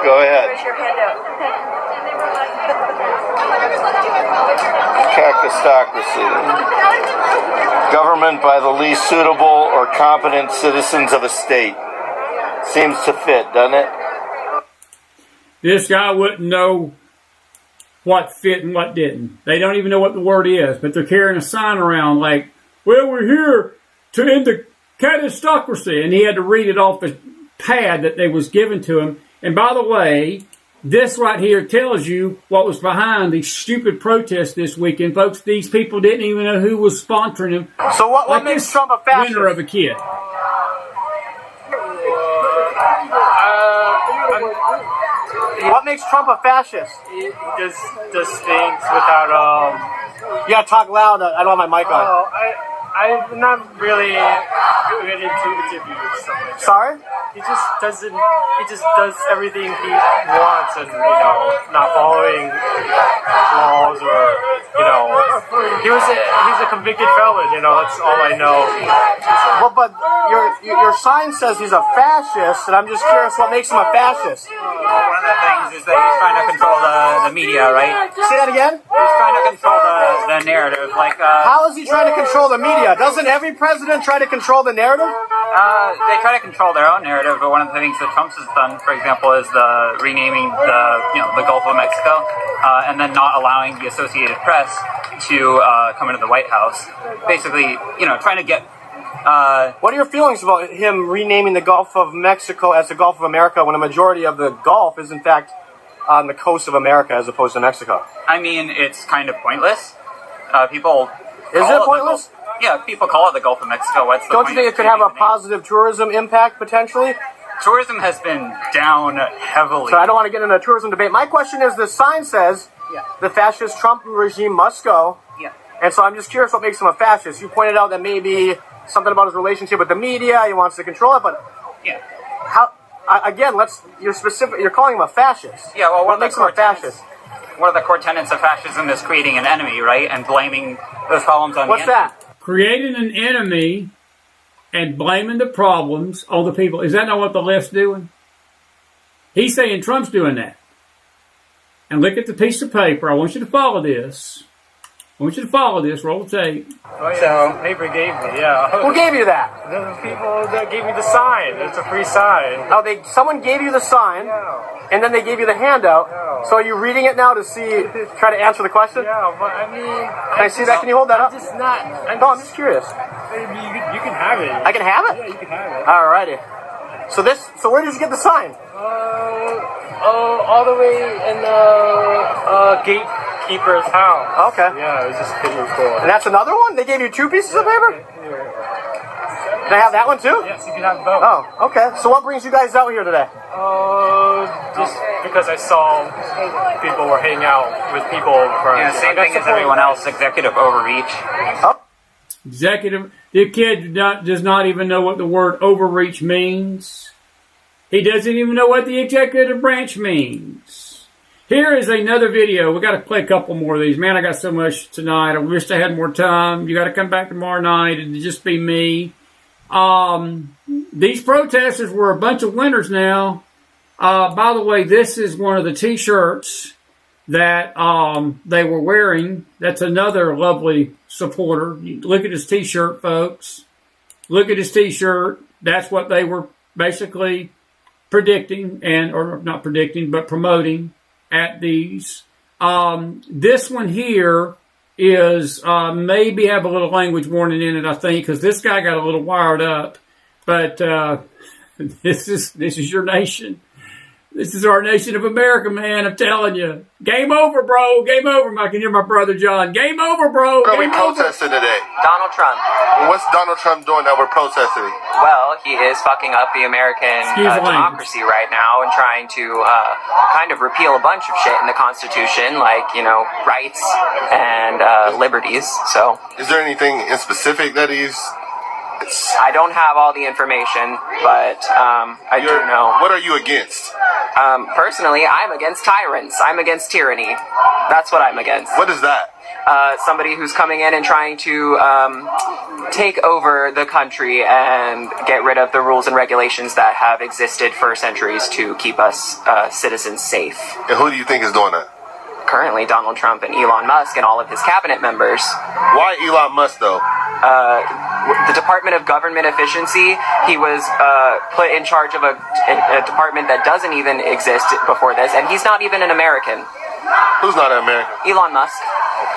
Go ahead. Raise your hand up. Cactocracy. Government by the least suitable or competent citizens of a state. Seems to fit, doesn't it? This guy wouldn't know what fit and what didn't. They don't even know what the word is, but they're carrying a sign around like, well, we're here to end the catastocracy. And he had to read it off the pad that they was given to him. And by the way, This right here tells you what was behind these stupid protests this weekend, folks. These people didn't even know who was sponsoring them. So what like makes Trump a fascist? Winner of a kid. What makes Trump a fascist? He just things without You gotta talk loud. I don't have my mic on. Oh, I'm not really good into interviews. Sorry? He just doesn't. He just does everything he wants, and not following laws or he's a convicted felon. That's all I know. Well, but your sign says he's a fascist, and I'm just curious what makes him a fascist. One of the things is that he's trying to control the media, right? Say that again? He's trying to control the narrative. How is he trying to control the media? Doesn't every president try to control the narrative? They try to control their own narrative, but one of the things that Trump has done, for example, is the renaming the Gulf of Mexico, and then not allowing the Associated Press to come into the White House. Basically, trying to get. What are your feelings about him renaming the Gulf of Mexico as the Gulf of America when a majority of the Gulf is in fact on the coast of America as opposed to Mexico? I mean, it's kind of pointless. People. Is it pointless? Yeah, people call it the Gulf of Mexico. What's the Don't point you think it could have a positive tourism impact potentially? Tourism has been down heavily. So I don't want to get into a tourism debate. My question is, the sign says the fascist Trump regime must go. Yeah. And so I'm just curious what makes him a fascist. You pointed out that maybe something about his relationship with the media, he wants to control it, but how? Again, you're calling him a fascist. Yeah, well, what makes him a fascist? One of the core tenets of fascism is creating an enemy, right? And blaming those problems on What's the enemy. that? Creating an enemy and blaming the problems on the people. Is that not what the left's doing? He's saying Trump's doing that. And look at the piece of paper. I want you to follow this. Roll the tape. Oh, yeah, the paper gave me, Who gave you that? The people that gave me the sign. It's a free sign. Oh, someone gave you the sign, and then they gave you the handout. So are you reading it now to try to answer the question? Yeah, but I mean... Can I see that? Can you hold that up? I'm just not... I'm just curious. Maybe you can have it. I can have it? Yeah, you can have it. Alrighty. So where did you get the sign? All the way in the gatekeeper's house. Okay. Yeah, it was just pretty cool. And that's another one? They gave you 2 pieces of paper? Yeah. Can I have that one too? Yes, you can have both. Oh, okay. So what brings you guys out here today? Just because I saw people were hanging out with people from... Yeah, same thing as everyone else, executive overreach. Oh. The kid does not even know what the word overreach means. He doesn't even know what the executive branch means. Here is another video. We got to play a couple more of these. Man, I got so much tonight. I wished I had more time. You got to come back tomorrow night and just be me. These protesters were a bunch of winners now. By the way, this is one of the t-shirts that they were wearing. That's another lovely supporter. Look at his t-shirt, folks. Look at his t-shirt. That's what they were basically predicting, or not predicting, but promoting at these. This one here is maybe have a little language warning in it, I think, because this guy got a little wired up. But this is your nation. This is our nation of America, man. I'm telling you. Game over, bro. Game over. I can hear my brother John. Game over, bro. What are we Game over. protesting today? Donald Trump. What's Donald Trump doing that we're protesting? Well, he is fucking up the American democracy right now and trying to kind of repeal a bunch of shit in the Constitution, like, rights and liberties. So, is there anything in specific that he's... I don't have all the information, but I do know. What are you against? Personally, I'm against tyrants. I'm against tyranny. That's what I'm against. What is that? Somebody who's coming in and trying to take over the country and get rid of the rules and regulations that have existed for centuries to keep us citizens safe. And who do you think is doing that? Currently, Donald Trump and Elon Musk and all of his cabinet members. Why Elon Musk, though? The Department of Government Efficiency, he was put in charge of a department that doesn't even exist before this, and he's not even an American. Who's not an American? Elon Musk.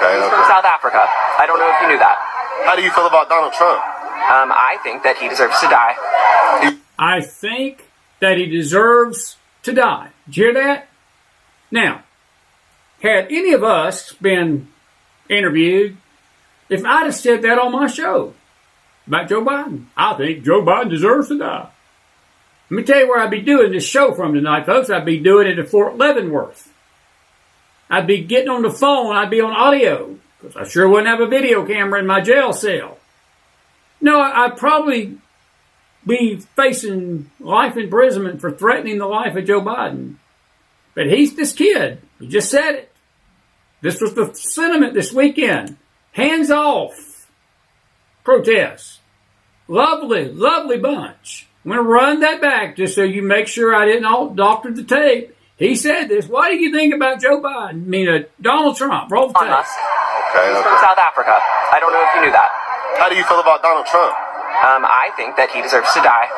Okay. He's from South Africa. I don't know if you knew that. How do you feel about Donald Trump? I think that he deserves to die. I think that he deserves to die. Did you hear that? Now, had any of us been interviewed, if I'd have said that on my show about Joe Biden, I think Joe Biden deserves to die. Let me tell you where I'd be doing this show from tonight, folks. I'd be doing it at Fort Leavenworth. I'd be getting on the phone. I'd be on audio, because I sure wouldn't have a video camera in my jail cell. No, I'd probably be facing life imprisonment for threatening the life of Joe Biden. But he's this kid. He just said it. This was the sentiment this weekend. Hands off. Protests. Lovely, lovely bunch. I'm going to run that back just so you make sure I didn't all doctor the tape. He said this. What do you think about Joe Biden? I mean, Donald Trump. Roll the tape. Okay. He's from South Africa. I don't know if you knew that. How do you feel about Donald Trump? I think that he deserves to die.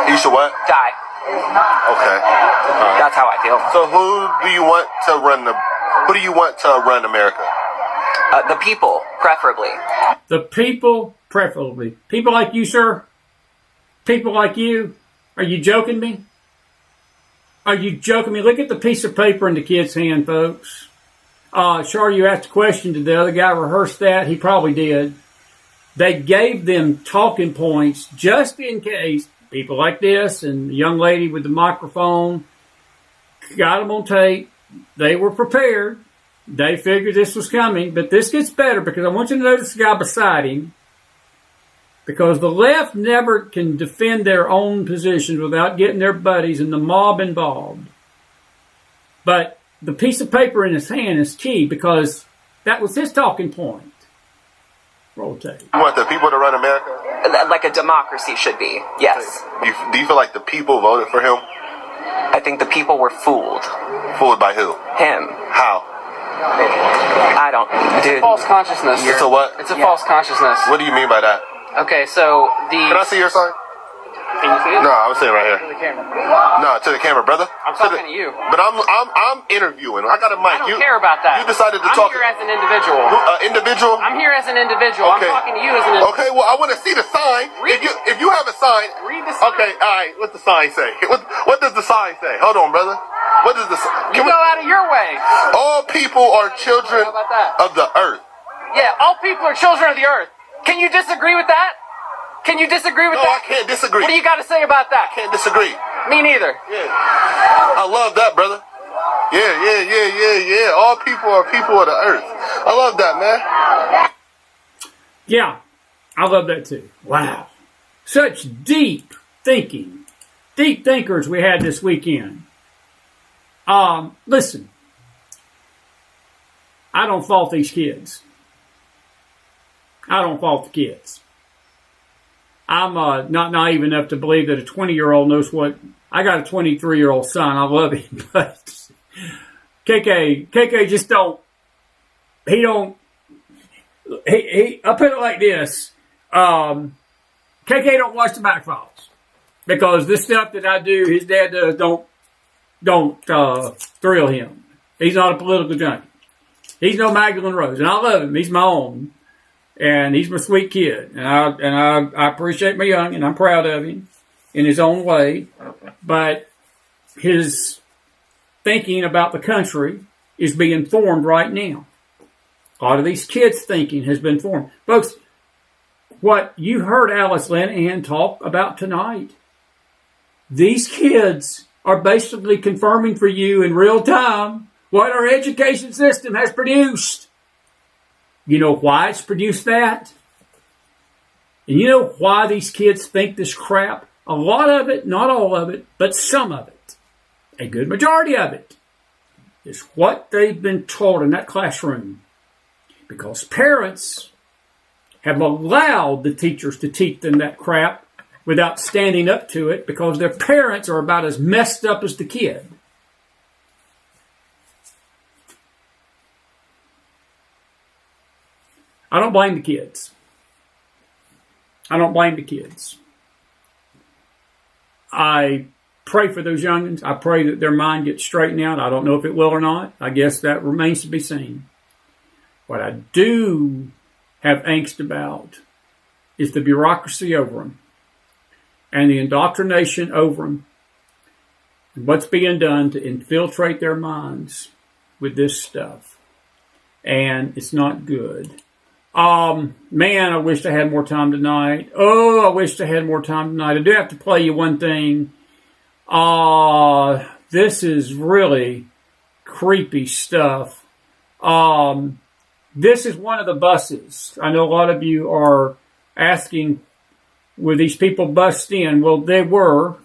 He should what? Die. Okay. Right. That's how I feel. So who do you want to run America? The people, preferably. The people, preferably. People like you, sir? People like you? Are you joking me? Are you joking me? Look at the piece of paper in the kid's hand, folks. Sure, you asked a question. Did the other guy rehearse that? He probably did. They gave them talking points just in case people like this and the young lady with the microphone got them on tape. They were prepared. They figured this was coming. But this gets better because I want you to notice the guy beside him. Because the left never can defend their own positions without getting their buddies and the mob involved. But the piece of paper in his hand is key because that was his talking point. Roll tape. You want the people to run America? Like a democracy should be, yes. Do you feel like the people voted for him? I think the people were fooled. Fooled by who? Him. How? I don't, dude. It's a false consciousness. It's a what? It's a false consciousness. What do you mean by that? Okay, so Can I see your sign? Can you see it? No, I was saying right here. To the camera. No, to the camera, brother. I'm talking to you. But I'm interviewing. I got a mic. I don't care about that. You decided to I'm talk. here as an individual. Individual? I'm here as an individual. Okay. I'm talking to you as an individual. Okay, well, I want to see the sign. If you have a sign. Read the sign. Okay, all right. What's the sign say? What does the sign say? Hold on, brother. What does the sign? You go out of your way. All people are children How about that? of the earth. Yeah, all people are children of the earth. Can you disagree with that? Can you disagree with No, that? I can't disagree. What do you got to say about that? Can't disagree. Me neither. Yeah. I love that, brother. Yeah. All people are people of the earth. I love that, man. Yeah, I love that too. Wow. Such deep thinking. Deep thinkers we had this weekend. Listen. I don't fault these kids. I don't fault the kids. I'm not naive enough to believe that a 20-year-old knows what... I got a 23-year-old son. I love him. But KK just don't... He don't... I'll put it like this. KK don't watch the back files. Because this stuff that I do, his dad does, don't thrill him. He's not a political junkie. He's no Magdalene Rose. And I love him. He's my own. And he's my sweet kid. And I appreciate my young, and I'm proud of him in his own way. But his thinking about the country is being formed right now. A lot of these kids' thinking has been formed. Folks, what you heard Alice Linahan talk about tonight, these kids are basically confirming for you in real time what our education system has produced. You know why it's produced that? And you know why these kids think this crap? A lot of it, not all of it, but some of it, a good majority of it, is what they've been taught in that classroom. Because parents have allowed the teachers to teach them that crap without standing up to it because their parents are about as messed up as the kid. I don't blame the kids. I don't blame the kids. I pray for those youngins. I pray that their mind gets straightened out. I don't know if it will or not. I guess that remains to be seen. What I do have angst about is the bureaucracy over them and the indoctrination over them and what's being done to infiltrate their minds with this stuff. And it's not good. Man, I wish I had more time tonight. Oh, I wish I had more time tonight. I do have to play you one thing. This is really creepy stuff. This is one of the buses. I know a lot of you are asking, were these people bussed in? Well, they were.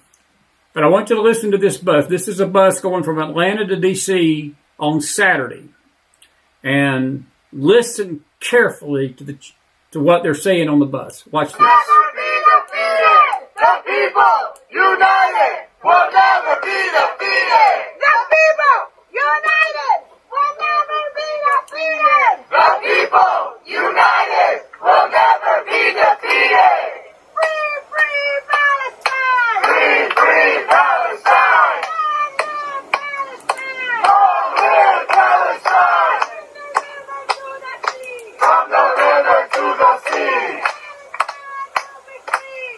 But I want you to listen to this bus. This is a bus going from Atlanta to D.C. on Saturday. And listen carefully to what they're saying on the bus. Watch this. Never be defeated. The people united will never be defeated. The people united will never be defeated. The people united will never be defeated. Free, free Palestine. Free, free Palestine. Long live Palestine. From the river to the sea.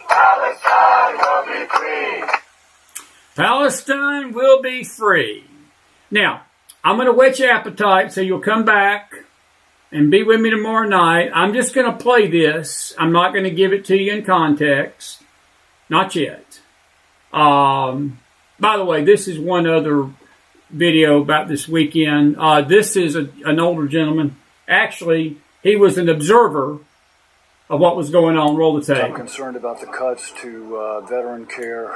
Palestine will be free. Palestine will be free. Now, I'm going to whet your appetite so you'll come back and be with me tomorrow night. I'm just going to play this. I'm not going to give it to you in context. Not yet. By the way, this is one other video about this weekend. This is an older gentleman. Actually, he was an observer of what was going on. Roll the tape. I'm concerned about the cuts to veteran care,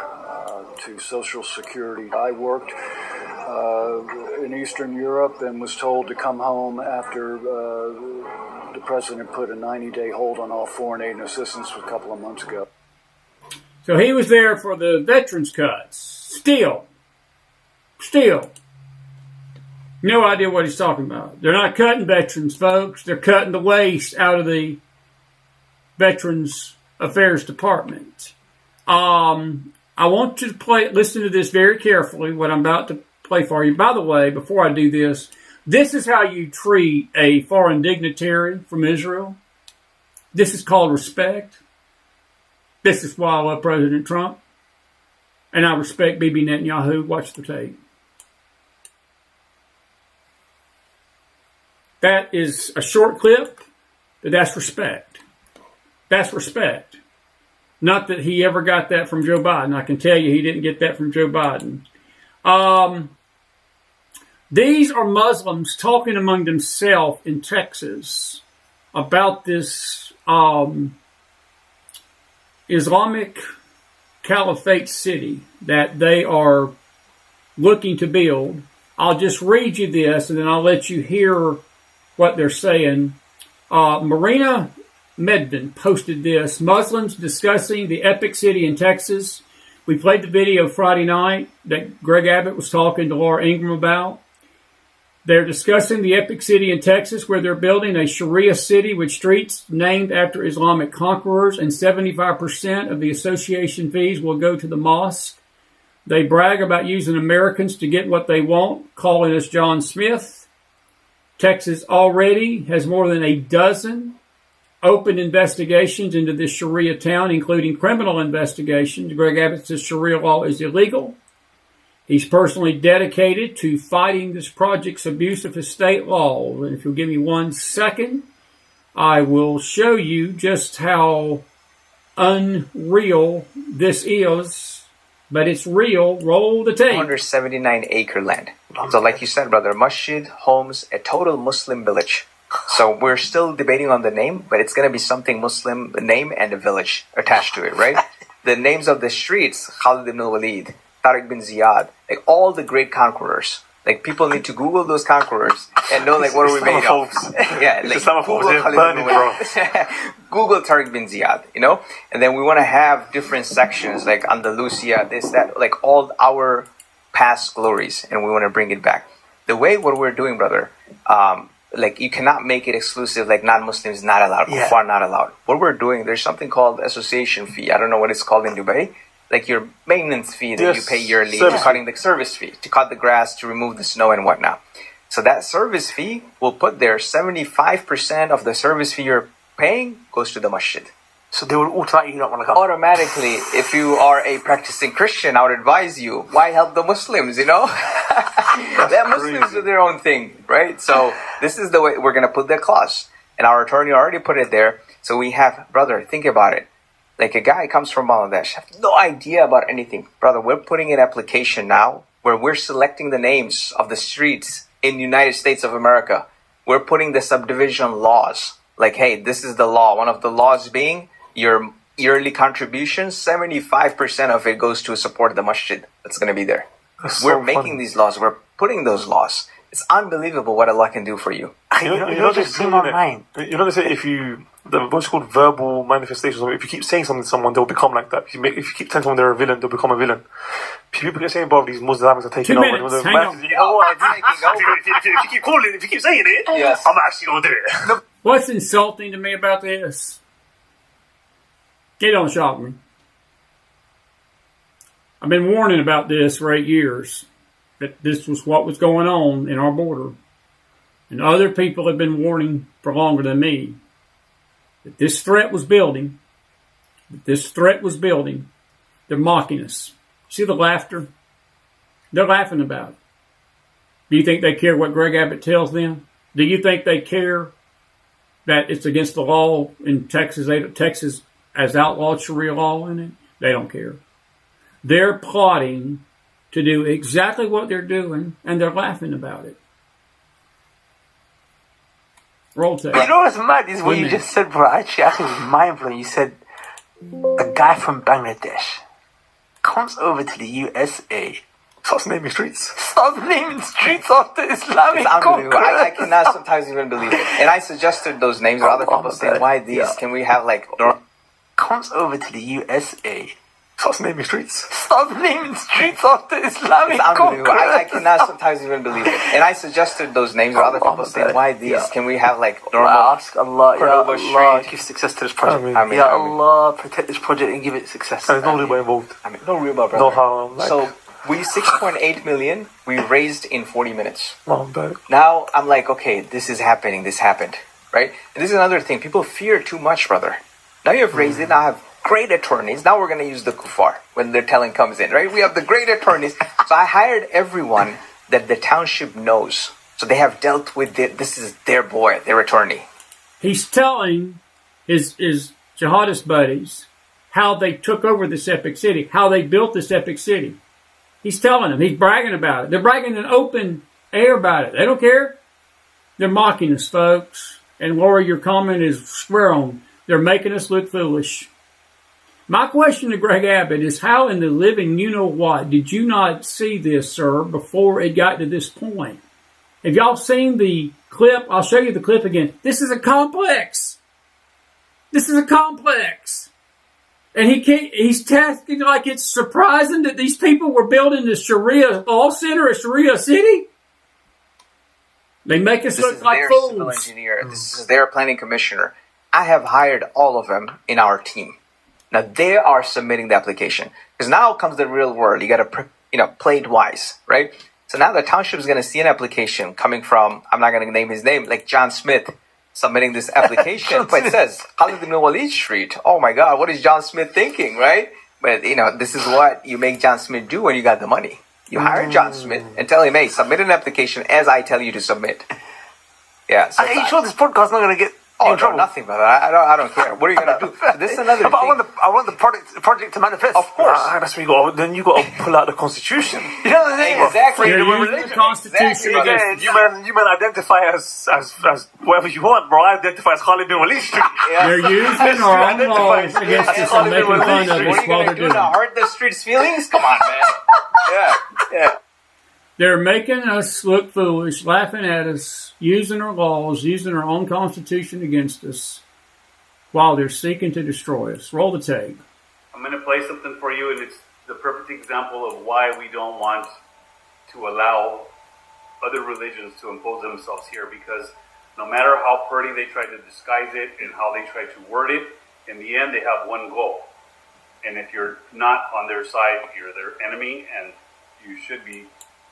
to Social Security. I worked in Eastern Europe and was told to come home after the president put a 90-day hold on all foreign aid and assistance a couple of months ago. So he was there for the veterans cuts. Still. No idea what he's talking about. They're not cutting veterans, folks. They're cutting the waste out of the Veterans Affairs Department. I want you to listen to this very carefully, what I'm about to play for you. By the way, before I do this is how you treat a foreign dignitary from Israel. This is called respect. This is why I love President Trump. And I respect Bibi Netanyahu. Watch the tape. That is a short clip, but that's respect. That's respect. Not that he ever got that from Joe Biden. I can tell you he didn't get that from Joe Biden. These are Muslims talking among themselves in Texas about this Islamic Caliphate city that they are looking to build. I'll just read you this and then I'll let you hear what they're saying. Marina Medvin posted this. Muslims discussing the epic city in Texas. We played the video Friday night that Greg Abbott was talking to Laura Ingraham about. They're discussing the epic city in Texas where they're building a Sharia city with streets named after Islamic conquerors, and 75% of the association fees will go to the mosque. They brag about using Americans to get what they want, calling us John Smith. Texas already has more than a dozen open investigations into this Sharia town, including criminal investigations. Greg Abbott says Sharia law is illegal. He's personally dedicated to fighting this project's abuse of his state law. And if you'll give me 1 second, I will show you just how unreal this is. But it's real. Roll the tape. 179-acre land. So like you said, brother, masjid, homes, a total Muslim village. So we're still debating on the name, but it's going to be something Muslim name and a village attached to it, right? The names of the streets, Khalid ibn al-Walid, Tariq bin Ziyad, like all the great conquerors. Like people need to Google those conquerors and know like what are we made of. Yeah, like Google Khalid ibn al-Walid. Google Tariq bin Ziyad, you know? And then we want to have different sections like Andalusia, this, that, like all our past glories, and we want to bring it back. The way what we're doing, brother, like you cannot make it exclusive, like non-Muslims not allowed, Kuffar not allowed. What we're doing, there's something called association fee. I don't know what it's called in Dubai. Like your maintenance fee that you pay yearly, to cutting the service fee, to cut the grass, to remove the snow and whatnot. So that service fee will put there 75% of the service fee you're paying goes to the masjid. So they will automatically not want to come. Automatically, if you are a practicing Christian, I would advise you, why help the Muslims, you know? The Muslims do their own thing, right? So this is the way we're going to put the clause. And our attorney already put it there. So we have, brother, think about it. Like a guy comes from Bangladesh, have no idea about anything. Brother, we're putting an application now where we're selecting the names of the streets in the United States of America. We're putting the subdivision laws. Like, hey, this is the law. One of the laws being your yearly contribution, 75% of it goes to support the masjid that's going to be there. We're making these laws. We're putting those laws. It's unbelievable what Allah can do for you. You know they say if you, what's called verbal manifestations, if you keep saying something to someone, they'll become like that. If you keep telling someone they're a villain, they'll become a villain. People get saying, bro, these Muslims are taking over. If you keep saying it, yes. I'm actually going to do it. What's insulting to me about this? It don't shock me. I've been warning about this for 8 years, that this was what was going on in our border. And other people have been warning for longer than me that this threat was building. They're mocking us. See the laughter? They're laughing about it. Do you think they care what Greg Abbott tells them? Do you think they care that it's against the law in Texas? Texas has outlawed Sharia law in it. They don't care. They're plotting to do exactly what they're doing, and they're laughing about it. Roll tape. You know what's mad is what you just said, bro. Actually, I think it was mind-blowing. You said a guy from Bangladesh comes over to the USA, starts naming streets after Islamic conquerors. I cannot sometimes even believe it. And I suggested those names, or other people saying, why these? Yeah. Can we have like... Comes over to the USA, starts naming streets after Islamic conquerors. I cannot sometimes even believe it. And I suggested those names, or other people saying, why these? Yeah. Can we have like normal... ask Allah, Allah, give success to this project. Allah, protect this project and give it success. And there's no riba involved. No riba, brother. No harm. So, we 6.8 million, we raised in 40 minutes. Oh, now, I'm like, okay, this is happening, this happened, right? And this is another thing, people fear too much, brother. Now you have raised it, now I have great attorneys. Now we're going to use the kuffar when their telling comes in, right? We have the great attorneys. So I hired everyone that the township knows. So they have dealt with it. This is their boy, their attorney. He's telling his jihadist buddies how they took over this epic city, how they built this epic city. He's telling them. He's bragging about it. They're bragging in open air about it. They don't care. They're mocking us, folks. And Laura, your comment is square on. They're making us look foolish. My question to Greg Abbott is, how in the living you-know-what did you not see this, sir, before it got to this point? Have y'all seen the clip? I'll show you the clip again. This is a complex. And he's tasking like it's surprising that these people were building the Sharia law center, a Sharia city. They make us look like fools. Civil engineer. This is their planning commissioner. I have hired all of them in our team. Now they are submitting the application, because now comes the real world. You got to, play it wise, right? So now the township is going to see an application coming from, I'm not going to name his name, like John Smith submitting this application, but it says Khalid ibn Walid Street. Oh my God, what is John Smith thinking, right? But this is what you make John Smith do when you got the money. You hire John Smith and tell him, hey, submit an application as I tell you to submit. Yeah. So are you sure this podcast is not going to get? Oh, no, nothing, brother. I don't care. What are you gonna do? So this is another thing. I want the project to manifest. Of course. That's where then you got to pull out the Constitution. You know what I'm saying? Exactly. The Constitution. Exactly. You man identify as whatever you want, bro. I identify as Khalid bin Walid Street. Yeah. They're using our own laws against us and making fun of us while they're doing it. What are you gonna do now? Hurt the streets' feelings? Come on, man. Yeah. They're making us look foolish, laughing at us, using our laws, using our own Constitution against us, while they're seeking to destroy us. Roll the tape. I'm going to play something for you, and it's the perfect example of why we don't want to allow other religions to impose themselves here, because no matter how pretty they try to disguise it and how they try to word it, in the end they have one goal. And if you're not on their side, you're their enemy, and you should be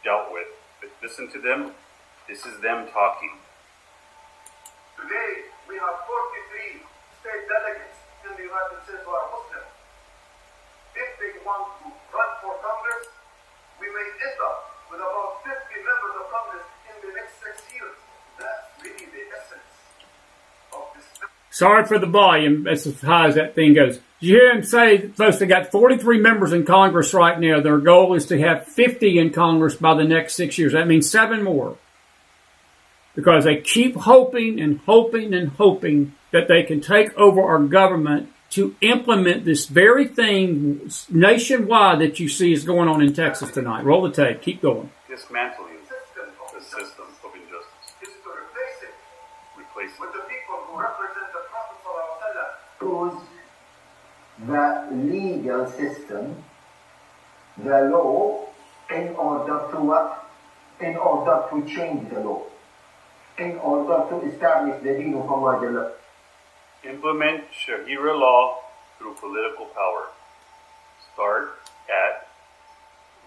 dealt with. But listen to them. This is them talking. Today, we have 43 state delegates in in the United States who are Muslim, if they want to run for Congress, we may end up with about 50 members of Congress in the next 6 years. That's really the essence of this. Sorry for the volume. That's as high as that thing goes. Did you hear him say, folks, they got 43 members in Congress right now. Their goal is to have 50 in Congress by the next 6 years. That means 7 more. Because they keep hoping and hoping and hoping that they can take over our government to implement this very thing nationwide that you see is going on in Texas tonight. Roll the tape. Keep going. Dismantling the system of injustice. Is to replace it with the people who represent the Prophet ﷺ. Use the legal system, the law, in order to what? In order to change the law. In order to establish the deen of Allah. Implement Sharia law through political power. Start at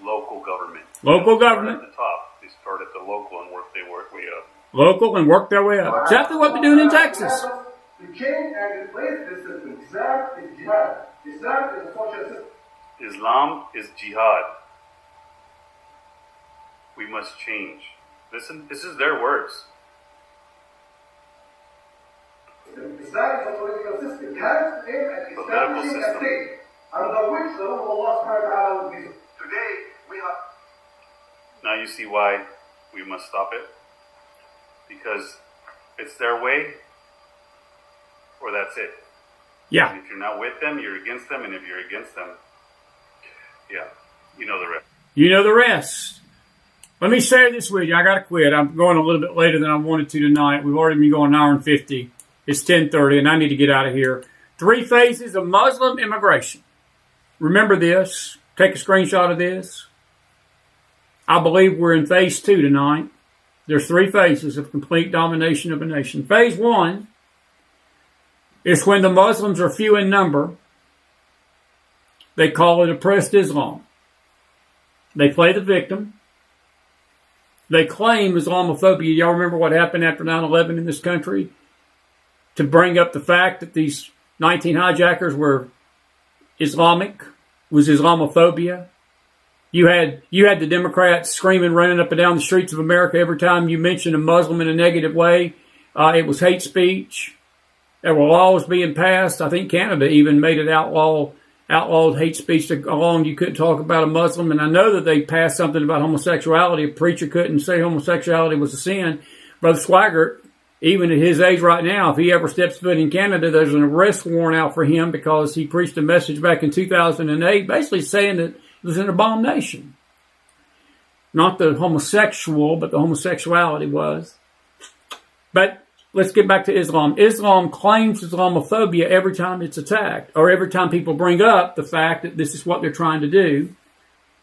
local government. Local government. At the top. They start at the local and work their way up. Local and work their way up. Exactly what they're doing in Texas. To change and replace this system. Islam is jihad. Islam is a social system. Islam is jihad. We must change. Listen, this is their words. Islam is a political system. It has to aim at establishing a state under which the rule of Allah subhanahu wa ta'ala would be. Today, we have. Now you see why we must stop it. Because it's their way, or that's it. Yeah. And if you're not with them, you're against them, and if you're against them, yeah, you know the rest. You know the rest. Let me share this with you. I got to quit. I'm going a little bit later than I wanted to tonight. We've already been going an hour and 50. It's 10:30, and I need to get out of here. 3 phases of Muslim immigration. Remember this. Take a screenshot of this. I believe we're in phase 2 tonight. There's 3 phases of complete domination of a nation. Phase 1 is when the Muslims are few in number. They call it oppressed Islam. They play the victim. They claim Islamophobia. Y'all remember what happened after 9/11 in this country? To bring up the fact that these 19 hijackers were Islamic, was Islamophobia. You had the Democrats screaming, running up and down the streets of America every time you mentioned a Muslim in a negative way. It was hate speech. There were laws being passed. I think Canada even made it outlawed hate speech along. You couldn't talk about a Muslim. And I know that they passed something about homosexuality. A preacher couldn't say homosexuality was a sin. Brother Swaggart, even at his age right now, if he ever steps foot in Canada, there's an arrest warrant out for him because he preached a message back in 2008 basically saying that it was an abomination. Not the homosexual, but the homosexuality was. But let's get back to Islam. Islam claims Islamophobia every time it's attacked, or every time people bring up the fact that this is what they're trying to do.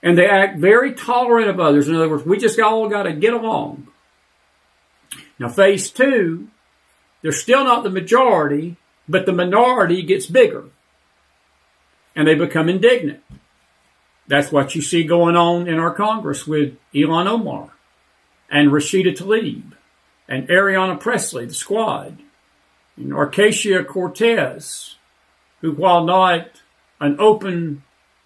And they act very tolerant of others. In other words, we just all got to get along. Now, phase 2, they're still not the majority, but the minority gets bigger. And they become indignant. That's what you see going on in our Congress with Ilhan Omar and Rashida Tlaib and Ariana Presley, the squad, and Arcacia Cortez, who, while not an open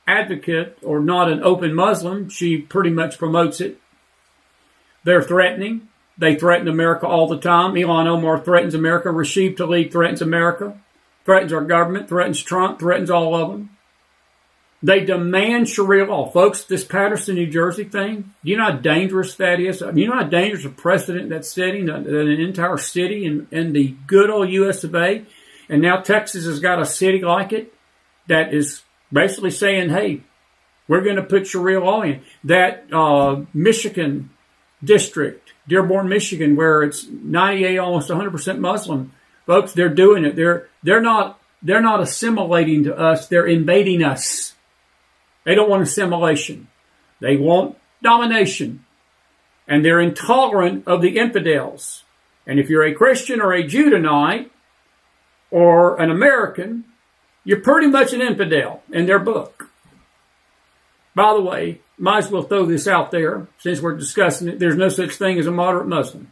advocate or not an open Muslim, she pretty much promotes it. They're threatening. They threaten America all the time. Ilhan Omar threatens America. Rashida Tlaib threatens America, threatens our government, threatens Trump, threatens all of them. They demand Sharia law. Folks, this Patterson, New Jersey thing, do you know how dangerous that is? Do you know how dangerous a precedent that's setting that an entire city in the good old U.S. of A. And now Texas has got a city like it that is basically saying, hey, we're going to put Sharia law in. That Michigan district, Dearborn, Michigan, where it's 98, almost 100% Muslim, folks, they're doing it. They're not assimilating to us. They're invading us. They don't want assimilation. They want domination. And they're intolerant of the infidels. And if you're a Christian or a Jew tonight, or an American, you're pretty much an infidel in their book. By the way, might as well throw this out there, since we're discussing it. There's no such thing as a moderate Muslim.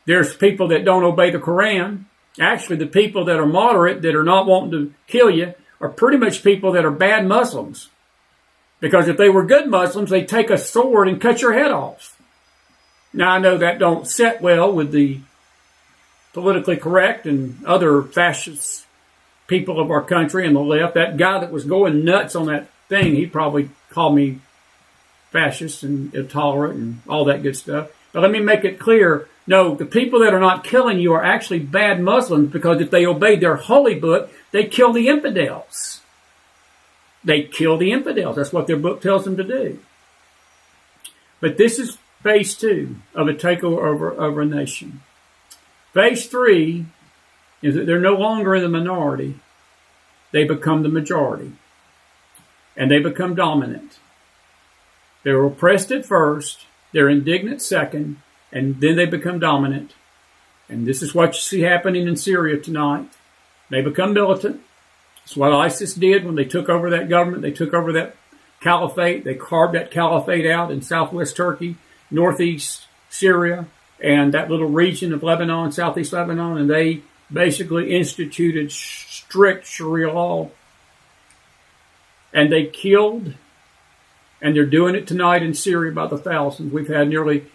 There's people that don't obey the Quran. Actually, the people that are moderate, that are not wanting to kill you, are pretty much people that are bad Muslims. Because if they were good Muslims, they'd take a sword and cut your head off. Now, I know that don't sit well with the politically correct and other fascist people of our country and the left. That guy that was going nuts on that thing, he probably called me fascist and intolerant and all that good stuff. But let me make it clear, no, the people that are not killing you are actually bad Muslims, because if they obeyed their holy book, they kill the infidels. They kill the infidels. That's what their book tells them to do. But this is phase 2 of a takeover of a nation. Phase 3 is that they're no longer in the minority. They become the majority. And they become dominant. They're oppressed at first. They're indignant second. And then they become dominant. And this is what you see happening in Syria tonight. They become militant. It's what ISIS did when they took over that government. They took over that caliphate. They carved that caliphate out in southwest Turkey, northeast Syria, and that little region of Lebanon, southeast Lebanon, and they basically instituted strict Sharia law. And they killed, and they're doing it tonight in Syria by the thousands. We've had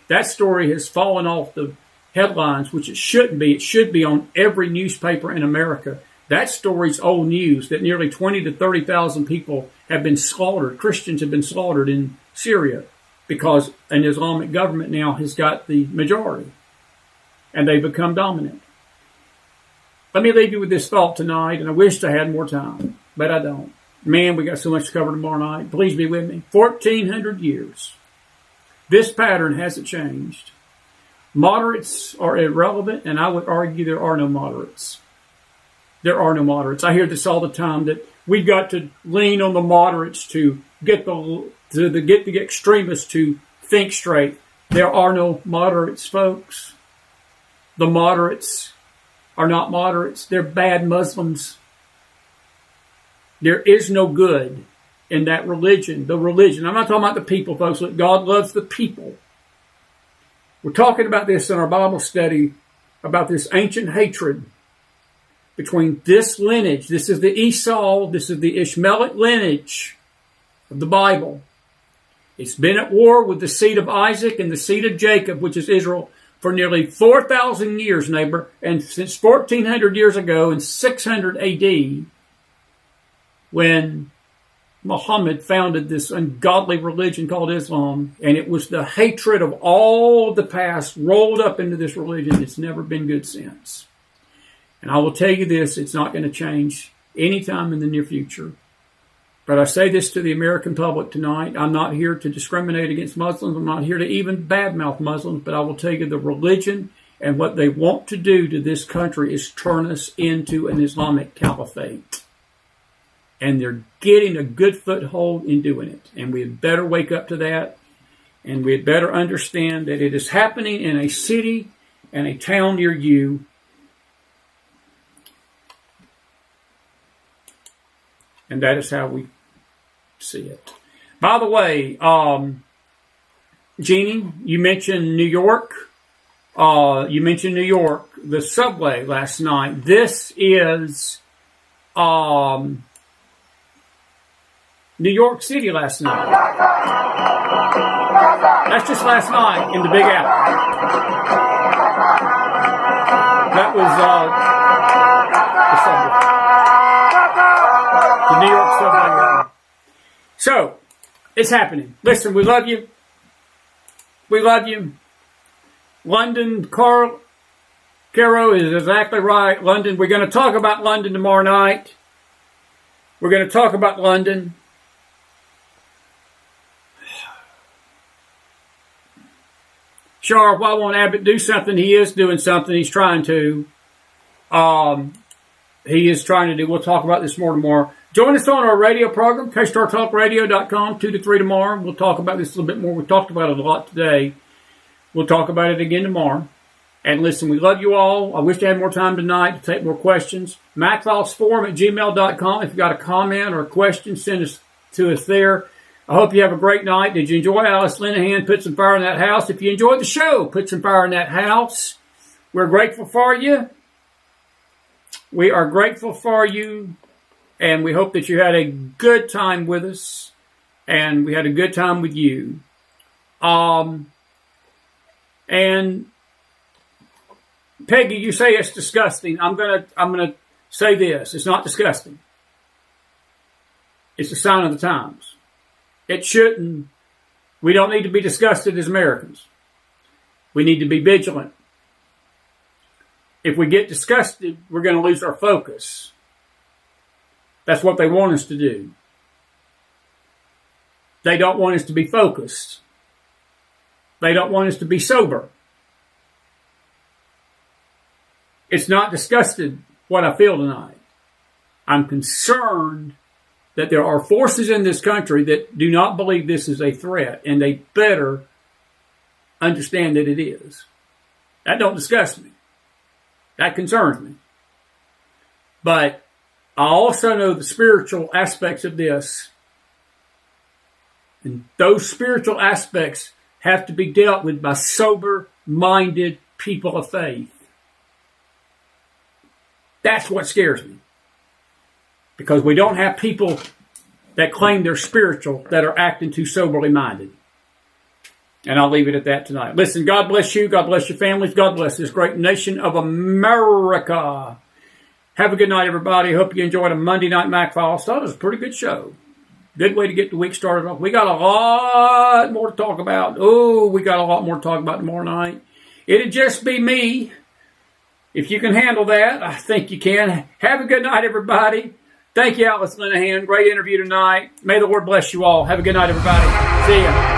that story has fallen off the headlines, which it shouldn't be. It should be on every newspaper in America. That story's old news, that nearly 20 to 30,000 people have been slaughtered, Christians have been slaughtered in Syria, because an Islamic government now has got the majority, and they become dominant. Let me leave you with this thought tonight, and I wish I had more time, but I don't. Man, we got so much to cover tomorrow night. Please be with me. 1,400 years. This pattern hasn't changed. Moderates are irrelevant, and I would argue there are no moderates. There are no moderates. I hear this all the time, that we've got to lean on the moderates to get the extremists to think straight. There are no moderates, folks. The moderates are not moderates. They're bad Muslims. There is no good in that religion. The religion. I'm not talking about the people, folks. Look, God loves the people. We're talking about this in our Bible study, about this ancient hatred between this lineage. This is the Esau. This is the Ishmaelic lineage of the Bible. It's been at war with the seed of Isaac and the seed of Jacob, which is Israel, for nearly 4,000 years, neighbor. And since 1,400 years ago, in 600 AD, when Muhammad founded this ungodly religion called Islam, and it was the hatred of all the past rolled up into this religion. It's never been good since. And I will tell you this, it's not going to change anytime in the near future. But I say this to the American public tonight. I'm not here to discriminate against Muslims. I'm not here to even badmouth Muslims. But I will tell you, the religion and what they want to do to this country is turn us into an Islamic caliphate. And they're getting a good foothold in doing it. And we had better wake up to that. And we had better understand that it is happening in a city and a town near you. And that is how we see it. By the way, Jeannie, you mentioned New York. The subway last night. This is New York City last night. That's just last night in the Big Apple. That was the subway. The New York subway. So, it's happening. Listen, we love you. We love you. London, Caro is exactly right. London, we're going to talk about London tomorrow night. We're going to talk about London. Sure, why won't Abbott do something? He is doing something. He's trying to. He is trying to do. We'll talk about this more tomorrow. Join us on our radio program, cash.talkradio.com, 2 to 3 tomorrow. We'll talk about this a little bit more. We talked about it a lot today. We'll talk about it again tomorrow. And listen, we love you all. I wish I had more time tonight to take more questions. McFilesforum@gmail.com. If you've got a comment or a question, send us to us there. I hope you have a great night. Did you enjoy Alice Linahan? Put some fire in that house. If you enjoyed the show, put some fire in that house. We're grateful for you. We are grateful for you, and we hope that you had a good time with us, and we had a good time with you. And Peggy, you say it's disgusting. I'm gonna say this. It's not disgusting. It's a sign of the times. It shouldn't. We don't need to be disgusted as Americans. We need to be vigilant. If we get disgusted, we're going to lose our focus. That's what they want us to do. They don't want us to be focused. They don't want us to be sober. It's not disgusted what I feel tonight. I'm concerned that there are forces in this country that do not believe this is a threat, and they better understand that it is. That don't disgust me. That concerns me. But I also know the spiritual aspects of this, and those spiritual aspects have to be dealt with by sober-minded people of faith. That's what scares me. Because we don't have people that claim they're spiritual that are acting too soberly minded. And I'll leave it at that tonight. Listen, God bless you. God bless your families. God bless this great nation of America. Have a good night, everybody. Hope you enjoyed a Monday Night McFiles. Thought it was a pretty good show. Good way to get the week started off. We got a lot more to talk about. Oh, we got a lot more to talk about tomorrow night. It'd just be me. If you can handle that, I think you can. Have a good night, everybody. Thank you, Alice Linahan. Great interview tonight. May the Lord bless you all. Have a good night, everybody. See ya.